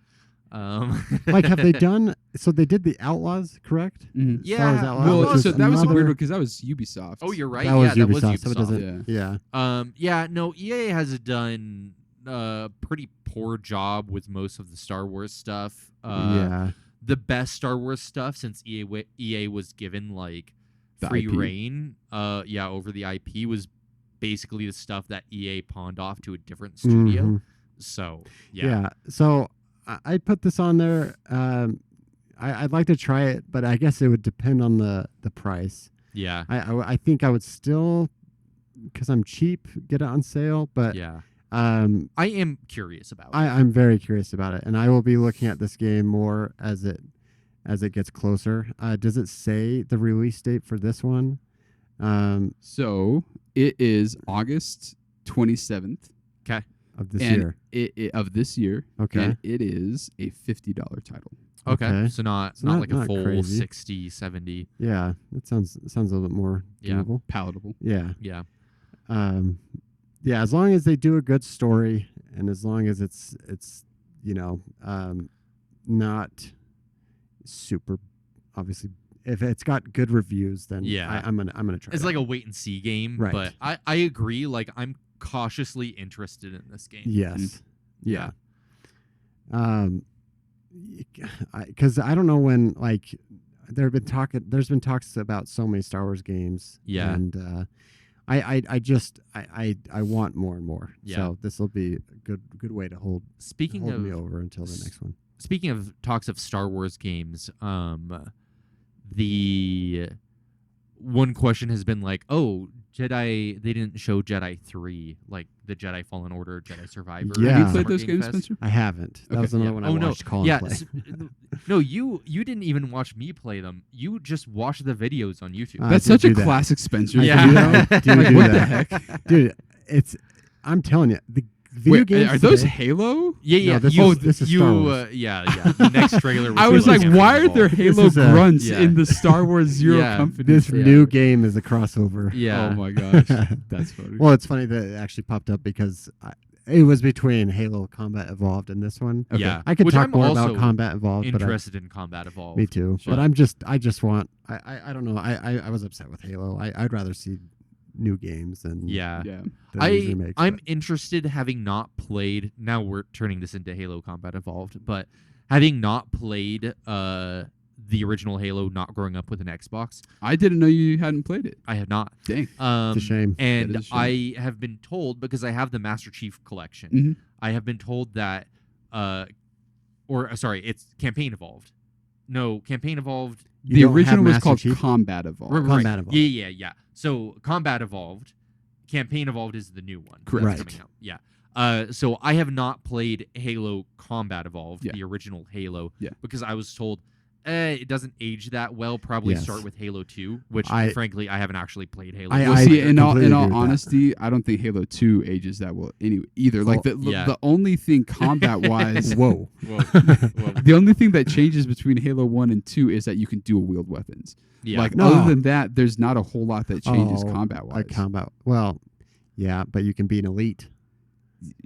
like, have they done? So they did the Outlaws, correct? Mhm. Yeah. Star Wars Outlaws, Well, which was so that was a another- weird one because that was Ubisoft. Oh, you're right. That was yeah, Ubisoft, that was so it Ubisoft. doesn't. Yeah. Yeah. No, EA has done a pretty poor job with most of the Star Wars stuff. Yeah. The best Star Wars stuff since EA was given like The free IP. reign, over the IP was basically the stuff that EA pawned off to a different studio. Mhm. So Yeah. So I'd put this on there. I'd like to try it, but I guess it would depend on the price. yeah, I think I would still, because I'm cheap, get it on sale. But yeah. I I am curious about it. I'm very curious about it, and I will be looking at this game more as it gets closer. Does it say the release date for this one? So it is August 27th Of this and year. of this year. Okay. And it is a $50 title. Okay, Okay. so not So not not- like a not full crazy. 60, 70. Yeah, that sounds a little bit more Yeah. doable. Palatable. Yeah. Yeah, Yeah, as long as they do a good story and as long as it's not super, obviously, if it's got good reviews, then Yeah. I'm gonna try it's it. like a wait and see game. Right. But I agree. Like I'm cautiously interested in this game. Yes. Yeah. Because I don't know when, like, there's been talks about so many Star Wars games. Yeah. And I want more and more. Yeah. So this will be a good way to hold Speaking me of over until the next one. speaking of talks of Star Wars games, the one question has been like, oh, Jedi, they didn't show Jedi 3, like the Jedi Fallen Order, Jedi Survivor. Yeah. Have you Summer played those Game games, Fest. Spencer? I haven't. That Okay. was another Yeah. one Oh, I no. watched Colin Yeah, play. no, you didn't even watch me play them. You just watched the videos on YouTube. I That's did such a do that. classic Spencer. Yeah. You know? Did Like, do what the that. heck? Dude, I'm telling you, the video Wait, games are those today- Halo? Yeah. No, this you, is- this is you, Star Wars. yeah. The next trailer. I was like, Campaign why are there involved. Halo is a- grunts Yeah. in the Star Wars Zero Yeah. company? This Yeah. new game is a crossover. Yeah. Oh my gosh, that's funny. Well, it's funny that it actually popped up because it was between Halo Combat Evolved and this one. Okay. Yeah. I could Which talk I'm more also about Combat Evolved, but interested in Combat Evolved. me too. Sure. But I just want. I don't know. I was upset with Halo. I'd rather see new games than Yeah. yeah. than these remakes. I'm but- interested, having not played. Now we're turning this into Halo Combat Evolved, but having not played the original Halo, not growing up with an Xbox, I didn't know you hadn't played it. I have not. Dang. It's a shame. And That is a shame. I have been told, because I have the Master Chief collection, Mhm. I have been told that, it's Campaign Evolved. No, Campaign Evolved. You The don't have original was Master called Chief? Combat Evolved. Right, Combat Evolved. Yeah. So Combat Evolved, Campaign Evolved is the new one. Correct. That's Right. coming out. Yeah. So I have not played Halo Combat Evolved, Yeah. the original Halo, Yeah. because I was told it doesn't age that well. Probably Yes. start with Halo 2, which frankly I haven't actually played Halo. I- 2. Well, see, in all completely agree with that. honesty, I don't think Halo 2 ages that well either. Like Well, the only thing combat wise, Whoa. Whoa. the only thing that changes between Halo 1 and 2 is that you can dual wield weapons. Yeah. Like No. other than that, there's not a whole lot that changes Oh, combat wise. Like combat. Well, yeah, but you can be an elite.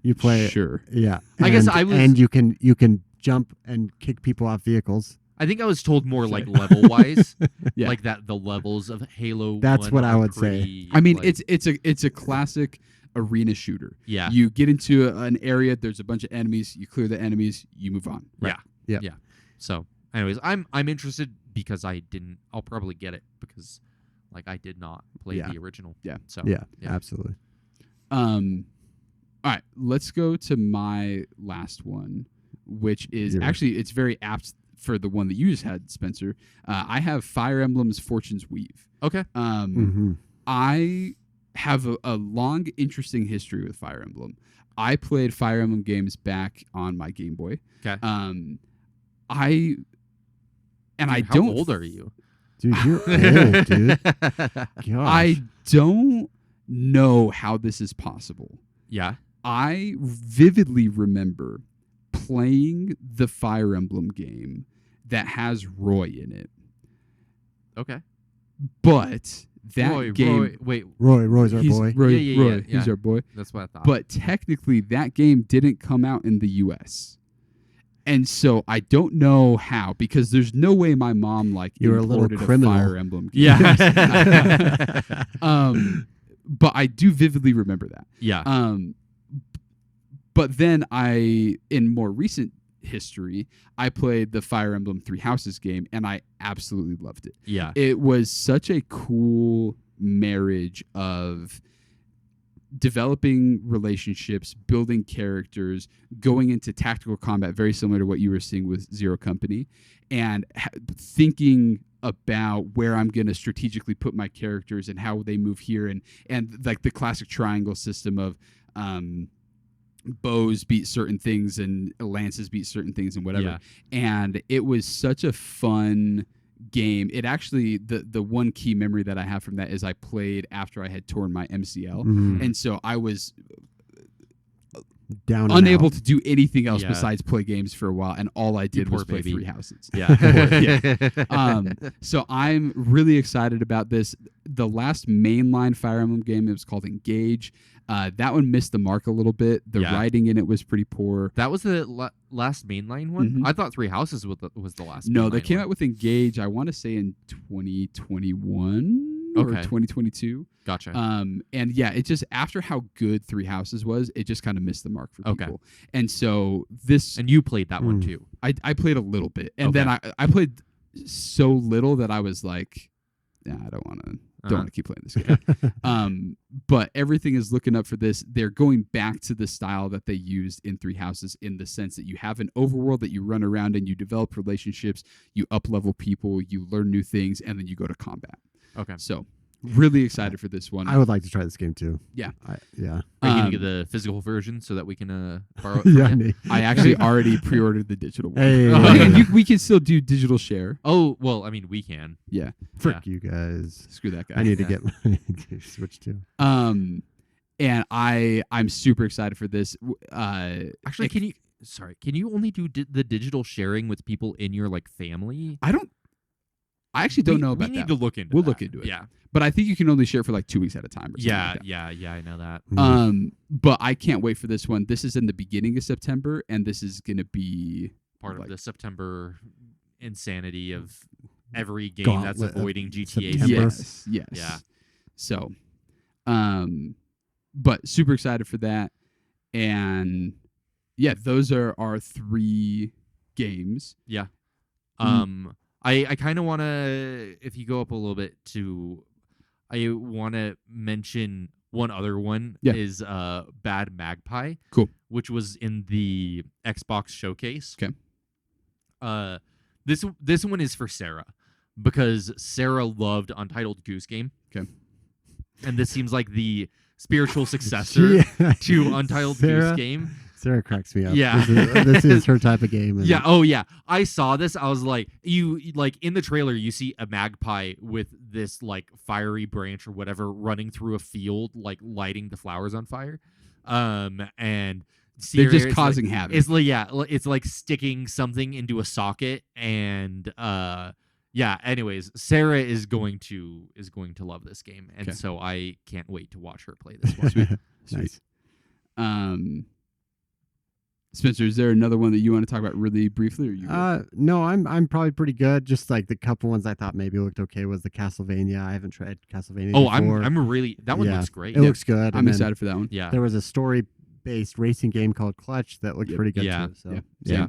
You play. Sure. Yeah. I guess and- I was- And you can jump and kick people off vehicles. I think I was told more like level wise, Yeah. like that the levels of Halo. That's 1 what I are would say. pretty, I mean, like- it's a classic arena shooter. yeah. You get into an area, there's a bunch of enemies, you clear the enemies, you move on. Yeah. Yep. Yeah. So, anyways, I'm interested because I'll probably get it because, like, I did not play Yeah. the original. Yeah. So Yeah, yeah. absolutely. All right, let's go to my last one, which is Yeah. actually it's very apt for the one that you just had, Spencer. I have Fire Emblem's Fortune's Weave. Okay. Hmm. I have a long, interesting history with Fire Emblem. I played Fire Emblem games back on my Game Boy. Okay. I How don't. old are you? Dude, you're old, dude. Gosh. I don't know how this is possible. Yeah. I vividly remember playing the Fire Emblem game, that has Roy in it. Okay. But that Roy, game, wait, Roy's our boy. Roy, Yeah, Roy, he's yeah. our boy. that's what I thought. But technically, that game didn't come out in the U.S. And so I don't know how, because there's no way my mom You were a little imported criminal. Fire Emblem game. yeah. But I do vividly remember that. yeah. But then in more recent history, I played the Fire Emblem Three Houses game, and I absolutely loved it. Yeah. It was such a cool marriage of developing relationships, building characters, going into tactical combat, very similar to what you were seeing with Zero Company, and thinking about where I'm going to strategically put my characters and how they move here, and like the classic triangle system of bows beat certain things and lances beat certain things and whatever. Yeah. And it was such a fun game. It actually, the one key memory that I have from that is I played after I had torn my MCL. Mhm. And so I was Down and unable out. to do anything else Yeah. besides play games for a while, and all I did poor was play baby. Three Houses. Yeah. So I'm really excited about this. The last mainline Fire Emblem game, it was called Engage. That one missed the mark a little bit. The Yeah. writing in it was pretty poor. That was the last mainline one? Mhm. I thought Three Houses was the last No, they mainline came one. out with Engage, I want to say in 2021 or Okay. 2022. Gotcha. And yeah, it just, after how good Three Houses was, it just kind of missed the mark for Okay. people. And so this, and you played that one Mm. too. I played a little bit, and Okay. then I played so little that I was like, yeah, I don't want to. Don't Uh-huh. want to keep playing this game. But everything is looking up for this. They're going back to the style that they used in Three Houses, in the sense that you have an overworld that you run around and you develop relationships, you up-level people, you learn new things, and then you go to combat. Okay. So really excited for this one. I would like to try this game too. Yeah. Yeah. Are you gonna Um, get the physical version so that we can borrow it from Yeah. you? me. I actually already pre-ordered the digital one. Hey. And we can still do digital share. Oh well, I mean we can. Yeah, Frick you guys. screw that guy. I need to Yeah. get my Switch too. And I'm super excited for this. Actually, can you only do the digital sharing with people in your like family? I actually don't know about we need that. to look into We'll that. look into it. Yeah. But I think you can only share for like 2 weeks at a time. Or something Yeah, like that. yeah, I know that. But I can't wait for this one. This is in the beginning of September, and this is gonna be Part like- of the September insanity of every game Gauntlet that's of avoiding GTA. September. yes, yes. Yeah. So, but super excited for that, and yeah, those are our 3 games. Yeah. Mm. I kind of want to, if you go up a little bit I want to mention one other one. Yeah. Is Bad Magpie. Cool. Which was in the Xbox showcase. Okay. This one is for Sarah, because Sarah loved Untitled Goose Game. Okay. And this seems like the spiritual successor Yeah. to Untitled Sarah, Goose Game. Sarah cracks me up. Yeah. This is her type of game. and- Yeah. Oh, yeah. I saw this. I was like, you like in the trailer, you see a magpie with this like fiery branch or whatever running through a field, like lighting the flowers on fire. And They're Sierra just is, causing like, havoc. It's like it's like sticking something into a socket, and yeah. Anyways, Sarah is going to love this game, and Okay. so I can't wait to watch her play this one. Nice. Spencer, is there another one that you want to talk about really briefly, or you? No, I'm probably pretty good. Just like the couple ones I thought maybe looked okay was the Castlevania. I haven't tried Castlevania. Oh, before. I'm really that one Yeah. looks great. It looks good. I'm and then excited for that one. Yeah. There was a story-based racing game called Clutch that looked Yep. pretty good Yeah. too. So Yeah. Yeah.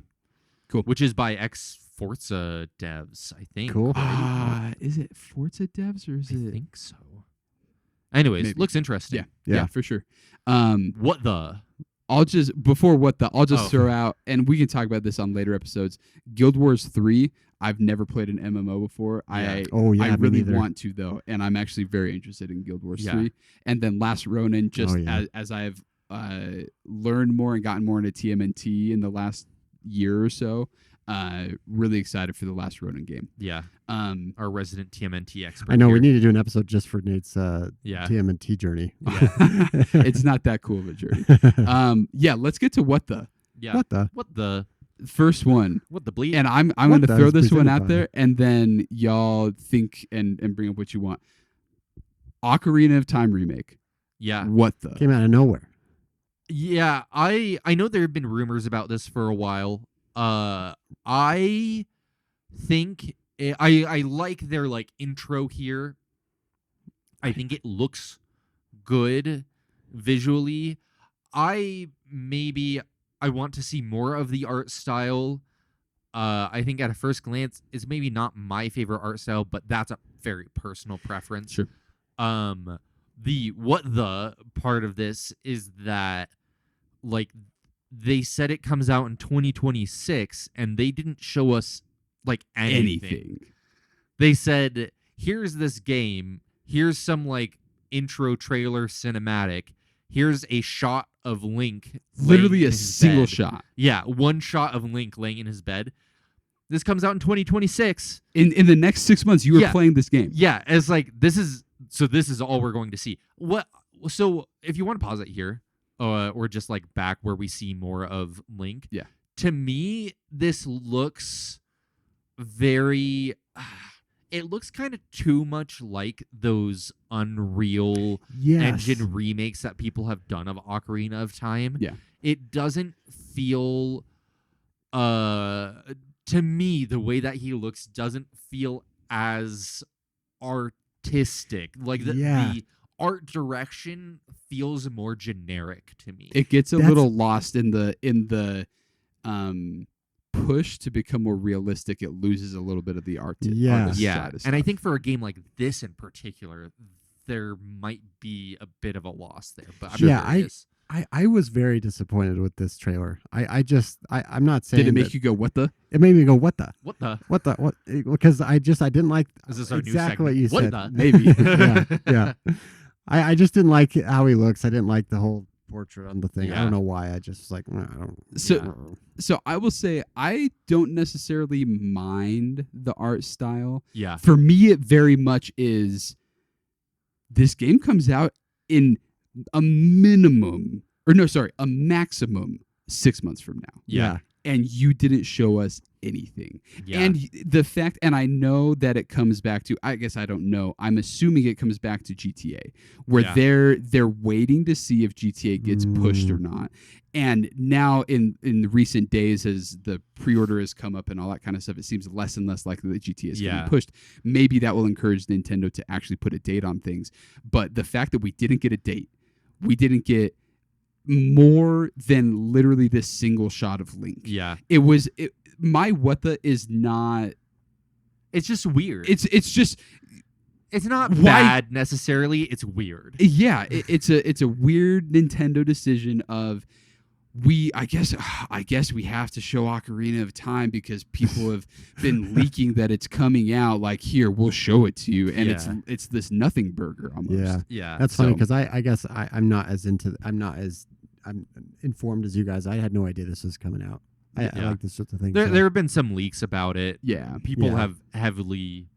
Cool. Which is by ex Forza devs, I think. Cool. Is it Forza devs or is I it? think so. Anyways, Maybe. looks interesting. Yeah, for sure. What the? I'll just I'll just Oh. throw out, and we can talk about this on later episodes. Guild Wars 3. I've never played an MMO before. Yeah. Oh yeah, I me really neither. want to though, and I'm actually very interested in Guild Wars Yeah. 3. And then Last Ronin, just Oh, yeah. as I've learned more and gotten more into TMNT in the last year or so, really excited for the Last Ronin game. Yeah. Our resident TMNT expert. I know here. we need to do an episode just for Nate's Yeah. TMNT journey. It's not that cool of a journey. Yeah, let's get to what the. Yeah. What the? What the? first one, What the bleed? and I'm What going to the throw is this one presented out by? there, and then y'all think and bring up what you want. Ocarina of Time remake. Yeah. What the? Came out of nowhere. Yeah, I know there have been rumors about this for a while. I think I like their like intro here. I think it looks good visually. I want to see more of the art style. I think at a first glance is maybe not my favorite art style, but that's a very personal preference. Sure. The what the part of this is that like they said it comes out in 2026 and they didn't show us like anything. They said, here's this game, here's some like intro trailer cinematic, here's a shot of Link Literally laying in a his single bed. shot. Yeah, one shot of Link laying in his bed. This comes out in 2026. In the next 6 months, you were Yeah. playing this game. Yeah, it's like this is all we're going to see. What? So if you want to pause it here, or just like back where we see more of Link. Yeah. To me, this looks very. It looks kind of too much like those Unreal Yes. Engine remakes that people have done of Ocarina of Time. Yeah. It doesn't feel to me the way that he looks doesn't feel as artistic. Like Yeah. the art direction feels more generic to me. It gets a That's- little lost in the push to become more realistic. It loses a little bit of the art. Yeah. artist yeah. side of And I stuff. think for a game like this in particular, there might be a bit of a loss there. But I'm sure Yeah, there is. I was very disappointed with this trailer. I'm not saying did it make that- you go, "What the?" It made me go, what the? What the? What? Because I didn't like Is this our new exactly what segment? you What said. the? Maybe. yeah. I just didn't like how he looks. I didn't like the whole portrait on the thing. I Yeah. don't know why. I just was like, I don't. So- yeah. So I will say I don't necessarily mind the art style. Yeah. For me, it very much is. This game comes out in a maximum 6 months from now, Yeah. and you didn't show us anything. Yeah. And the fact, and I know that it comes back to, I guess I don't know, I'm assuming it comes back to GTA, where Yeah. they're waiting to see if GTA gets pushed or not. And now in the recent days, as the pre-order has come up and all that kind of stuff, it seems less and less likely that GTA is Yeah. getting pushed. Maybe that will encourage Nintendo to actually put a date on things. But the fact that we didn't get a date, we didn't get more than literally this single shot of Link. yeah. My what the is not. It's just weird. It's just It's not Why- bad necessarily. It's weird. yeah. It's a weird Nintendo decision of. I guess we have to show Ocarina of Time because people have been leaking that it's coming out. Like, here, we'll show it to you, and Yeah. it's this nothing burger almost. Yeah. Yeah. That's funny So- because I guess I'm not as I'm informed as you guys. I had no idea this was coming out. I Yeah. like this sort of thing. there so- there have been some leaks about it. Yeah. People Yeah. have heavily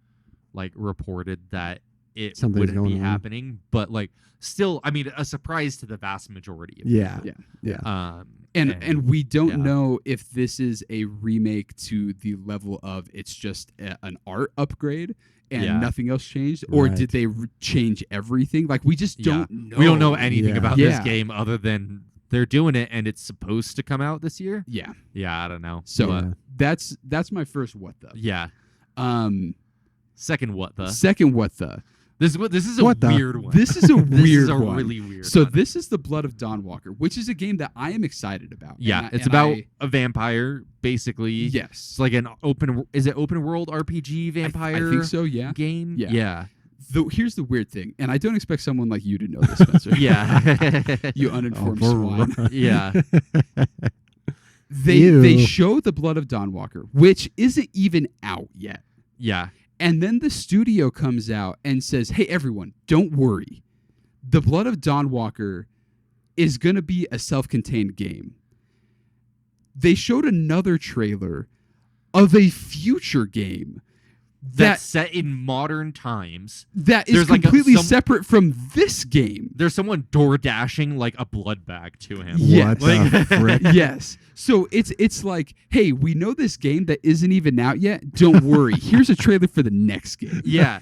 like reported that it Something's wouldn't be going on. happening, but like still, I mean, a surprise to the vast majority of Yeah. people. Yeah. And we don't yeah. know if this is a remake to the level of it's just an art upgrade and Yeah. nothing else changed, or Right. did they change everything? Like, we just Yeah. don't know. We don't know anything Yeah. about Yeah. this game other than they're doing it and it's supposed to come out this year. Yeah. Yeah, I don't know. So Yeah. that's my first what the. Yeah. Second, what the? Second what the. This is a What the? weird one. This is a This weird is a one. really weird So one. this is the Blood of Dawn Walker, which is a game that I am excited about. Yeah, And it's and about a vampire, basically. yes. It's like an open world RPG vampire I think so. Yeah. game? Yeah. Yeah. Here's the weird thing, and I don't expect someone like you to know this, Spencer. Yeah. You Oh, uninformed brr. swine. Yeah. They Ew. show the Blood of Dawn Walker, which isn't even out yet. Yeah. And then the studio comes out and says, "Hey, everyone, don't worry. The Blood of Dawn Walker is going to be a self-contained game." They showed another trailer of a future game that's set in modern times. that is there's like completely some- separate from this game. There's someone door dashing like a blood bag to him. Yeah. What Like- the frick? Yes. So it's like, hey, we know this game that isn't even out yet. Don't worry. Here's a trailer for the next game. Yeah.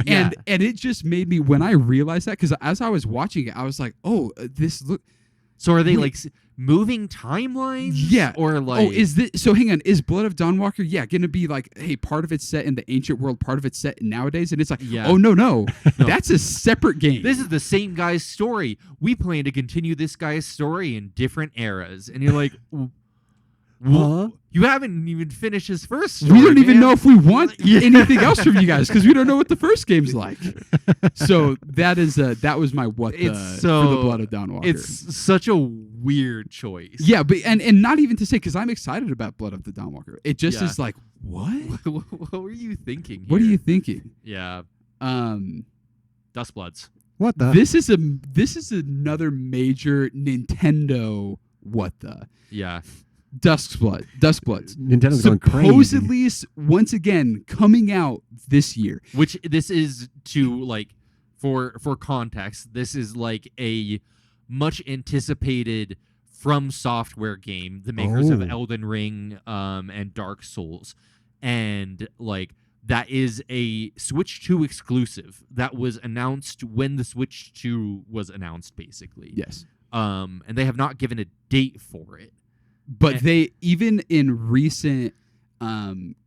Yeah. And it just made me, when I realized that, because as I was watching it, I was like, oh, this look. So are they Wait. like moving timelines? Yeah. Or like Oh, is this so? Hang on, is Blood of Dawnwalker? Yeah, gonna be like, hey, part of it's set in the ancient world, part of it's set nowadays, and it's like, Yeah. oh no, No. that's a separate game. this is the same guy's story. We plan to continue this guy's story in different eras. And you're like, Huh? you haven't even finished his first story. we don't even man. know if we want Yeah. anything else from you guys because we don't know what the first game's like. So that was my what the It's for the so- Blood of Dawnwalker. It's such a weird choice. Yeah, but and not even to say because I'm excited about Blood of the Dawnwalker. It just Yeah. is like, what? What were you thinking? What are here? you thinking? Yeah. Um, Dustbloods. What the? this is another major Nintendo what the Yeah. Duskbloods. Nintendo's going crazy. Supposedly, once again, coming out this year. Which this is to like for context, this is like a much anticipated From Software game, the makers of Oh. Elden Ring and Dark Souls. And like that is a Switch 2 exclusive that was announced when the Switch 2 was announced, basically. Yes. And they have not given a date for it. But they, even in recent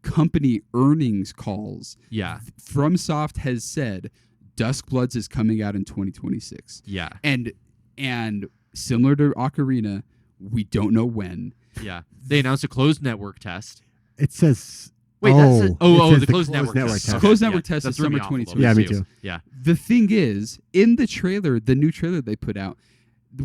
company earnings calls, Yeah. FromSoft has said Duskbloods is coming out in 2026. Yeah. And similar to Ocarina, we don't know when. Yeah. They announced a closed network test. It says. Wait, that's it. it says The closed network test. test. Okay, Closed yeah, network test that is threw me summer off a little 2022. Yeah, me bit, too. Yeah. The thing is, in the trailer, the new trailer they put out,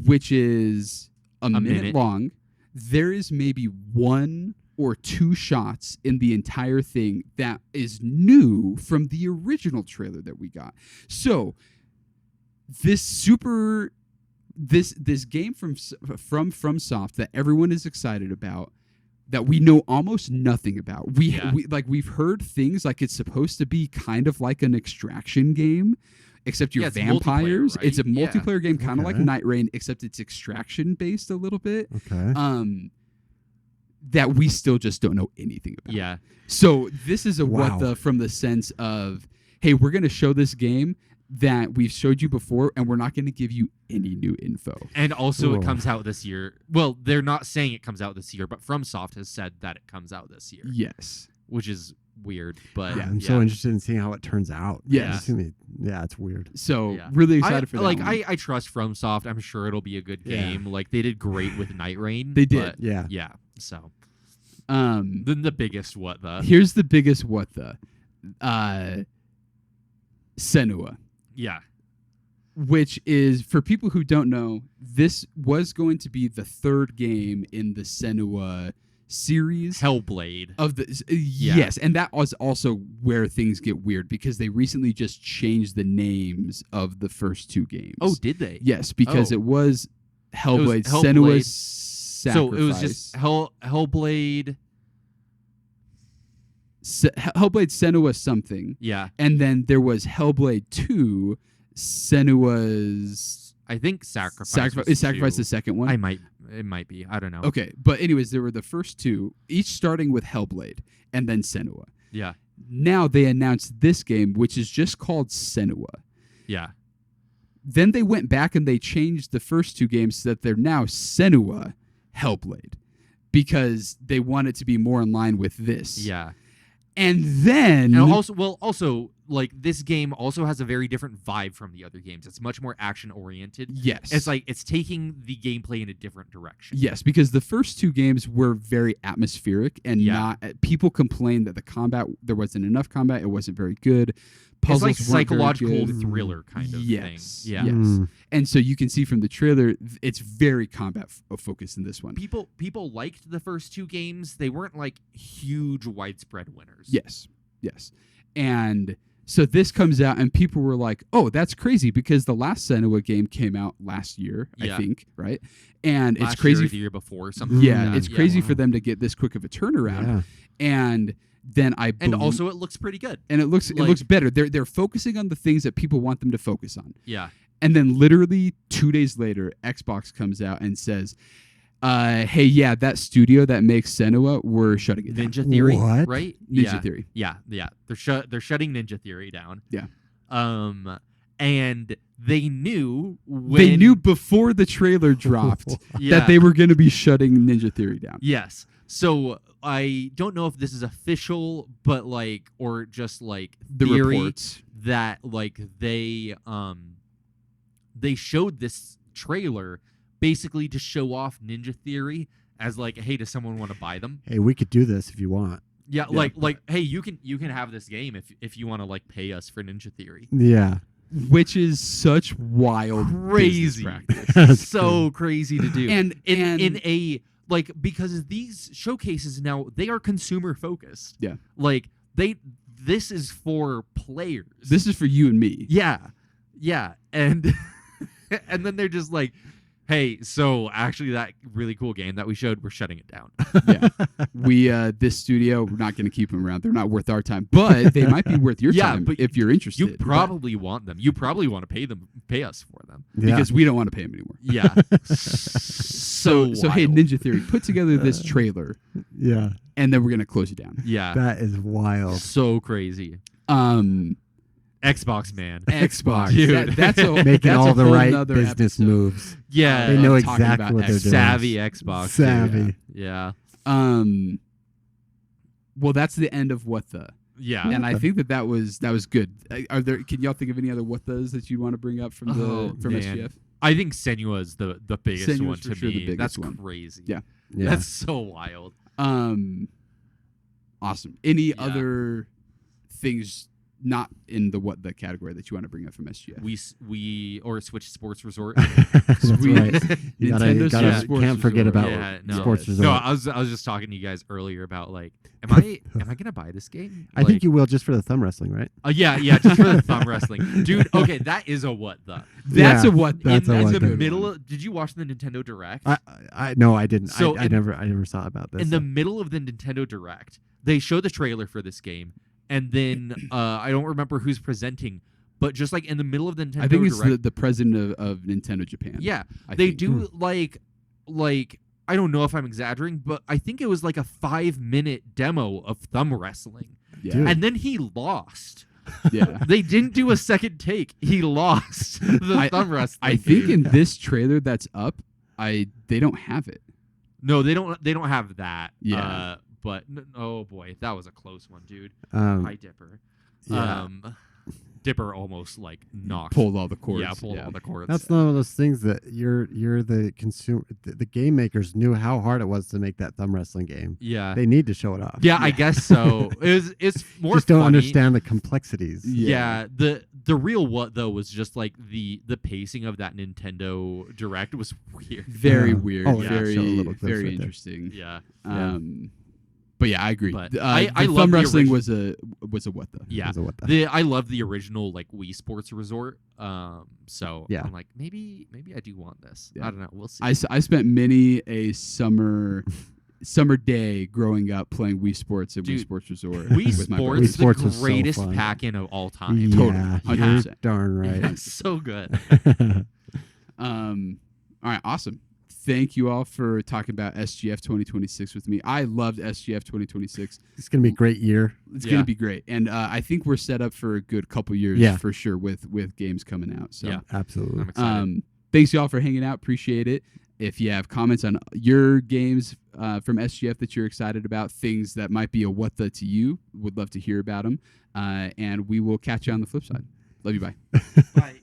which is a minute minute. long, there is maybe one or two shots in the entire thing that is new from the original trailer that we got. So this game from FromSoft that everyone is excited about, that we know almost nothing about. We've heard things like it's supposed to be kind of like an extraction game, except you're Yeah, it's vampires. multiplayer, right? It's a Yeah. multiplayer game, kind of like Okay. Night Rain, except it's extraction based a little bit. Okay. That we still just don't know anything about. Yeah. So this is a Wow. what the, from the sense of, hey, we're going to show this game that we've showed you before, and we're not going to give you any new info. And also Cool. it comes out this year. Well, they're not saying it comes out this year, but FromSoft has said that it comes out this year, Yes. which is weird. But Yeah, I'm so interested in seeing how it turns out. Yes. It's gonna be- yeah, it's weird. So Yeah. really excited for that. like one. I trust FromSoft. I'm sure it'll be a good Yeah. game. Like they did great with Night Rain. They did. but Yeah. yeah. So um then the biggest what the here's the biggest what the Senua, yeah which is, for people who don't know, this was going to be the third game in the Senua series Hellblade. of the yes, and that was also where things get weird because they recently just changed the names of the first two games. Oh, did they? yes, because Oh. it was Hellblade, Hellblade. Senua's Sacrifice. So it was just Hellblade. Hellblade Senua something, Yeah, and then there was Hellblade 2 Senua's I think Sacrifice. Sacrifice. was Is Sacrifice two. the second one? It might be. I don't know. Okay, but anyways, there were the first two, each starting with Hellblade and then Senua. Yeah, Now they announced this game, which is just called Senua. yeah, Then they went back and they changed the first two games so that they're now Senua Hellblade because they want it to be more in line with this. yeah. And then And also, like this game also has a very different vibe from the other games. It's much more action oriented. yes. It's like it's taking the gameplay in a different direction. Yes, because the first two games were very atmospheric and Yeah. not. People complained that the combat, there wasn't enough combat. It wasn't very good. It's Puzzles like weren't very psychological good. thriller kind of Yes, thing. Yeah. yes. Mm. And so you can see from the trailer, it's very combat focused in this one. People liked the first two games. They weren't like huge widespread winners. Yes, yes. And so this comes out, and people were like, "Oh, that's crazy," because the last Senua game came out last year, Yeah. I think, right? And Last it's crazy. year, or the year before, something. Yeah, like that. it's crazy wow. for them to get this quick of a turnaround. Yeah. And then I And believe, also, it looks pretty good. and it looks like- better. They're focusing on the things that people want them to focus on. Yeah. And then literally 2 days later, Xbox comes out and says, "Hey, yeah, that studio that makes Senua, we're shutting it down." Ninja Theory, What? right? Ninja Theory. Yeah. They're shutting Ninja Theory down. Yeah. And they knew They knew before the trailer dropped yeah. that they were going to be shutting Ninja Theory down. Yes. So I don't know if this is official, but like, or just like The theory reports. that like they showed this trailer basically to show off Ninja Theory as like, hey, does someone want to buy them? Hey, we could do this if you want. Yeah, Yeah. like hey, you can have this game if you want to like pay us for Ninja Theory. Yeah. Which is such wild business Crazy. practice. That's So crazy to do. And in a like, because these showcases now, they are consumer focused. Yeah. Like this is for players. this is for you and me. Yeah. And and then they're just like, hey, so actually that really cool game that we showed, we're shutting it down. Yeah. We this studio, we're not going to keep them around. They're not worth our time, but they might be worth your Yeah, time but if you're interested. You probably want them. You probably want to pay us for them. Yeah. because we don't want to pay them anymore. Yeah. so Hey, wild. Ninja Theory, put together this trailer, Yeah. and then we're going to close it down. Yeah. That is wild. So crazy. Xbox, man. Xbox, Dude. that's a Making that's all a the whole right nother business episode. moves. Yeah. They know talking exactly about what they're doing. Savvy Xbox. Savvy. Yeah. Well, that's the end of what the, Yeah. and I think that was good. Are there? Can y'all think of any other what thas that you want to bring up from from man. SGF? I think Senua is the biggest Senua's one for to sure the me. biggest That's one. crazy. Yeah. Yeah. That's so wild. Awesome. Any Yeah. other things not in the what the category that you want to bring up from SGF? We or Switch Sports Resort. That's Sweet. right. You Nintendo gotta, Switch Sports can't forget Resort. about Yeah, no. Sports Resort. No, I was just talking to you guys earlier about like, am I gonna buy this game? I think you will just for the thumb wrestling, right? Yeah, just for the thumb wrestling, dude. Okay, that is a what the. That's Yeah, a what. that's a in what the the- middle of, did you watch the Nintendo Direct? No, I didn't. So I in- never saw about this. In the middle of the Nintendo Direct, they show the trailer for this game, and then I don't remember who's presenting, but just like in the middle of the Nintendo I think it's Direct, the president of Nintendo Japan. yeah, I they think. do like I don't know if I'm exaggerating, but I think it was like a 5-minute demo of thumb wrestling, Yeah. Dude. and then he lost. Yeah. They didn't do a second take. He lost the thumb wrestling. I think in this trailer that's up, they don't have it. no, they don't. They don't have that. Yeah. But oh boy, that was a close one, dude. Hi, Dipper. yeah. Dipper almost like knocked. Pulled all the cords. Yeah, pulled all the cords. That's one of those things that you're the consumer. The game makers knew how hard it was to make that thumb wrestling game. yeah. They need to show it off. Yeah, I guess so. It's more Just don't funny. understand the complexities. Yeah. The real what though was just like the pacing of that Nintendo Direct was weird. Very Yeah. weird. Oh, yeah, very show a little clips very right there. interesting. Yeah. But yeah, I agree. But The, I the love thumb the wrestling origi- was a what the. Yeah. So what the- I love the original like Wii Sports Resort. So Yeah. I'm like maybe I do want this. Yeah. I don't know. We'll see. I spent many a summer day growing up playing Wii Sports and Wii Dude, Sports Resort. Wii with my Sports, brothers. Wii Sports the was so greatest fun. pack-in of all time. Yeah, Totally, you're 100%. darn right. so good. All right, awesome. Thank you all for talking about SGF 2026 with me. I loved SGF 2026. It's gonna be a great year. It's Yeah. going to be great, and I think we're set up for a good couple years Yeah. for sure with games coming out. So, Yeah. Absolutely. I'm excited. thanks y'all for hanging out. Appreciate it. If you have comments on your games from SGF that you're excited about, things that might be a what the to you, would love to hear about them. And we will catch you on the flip side. Love you. Bye. Bye.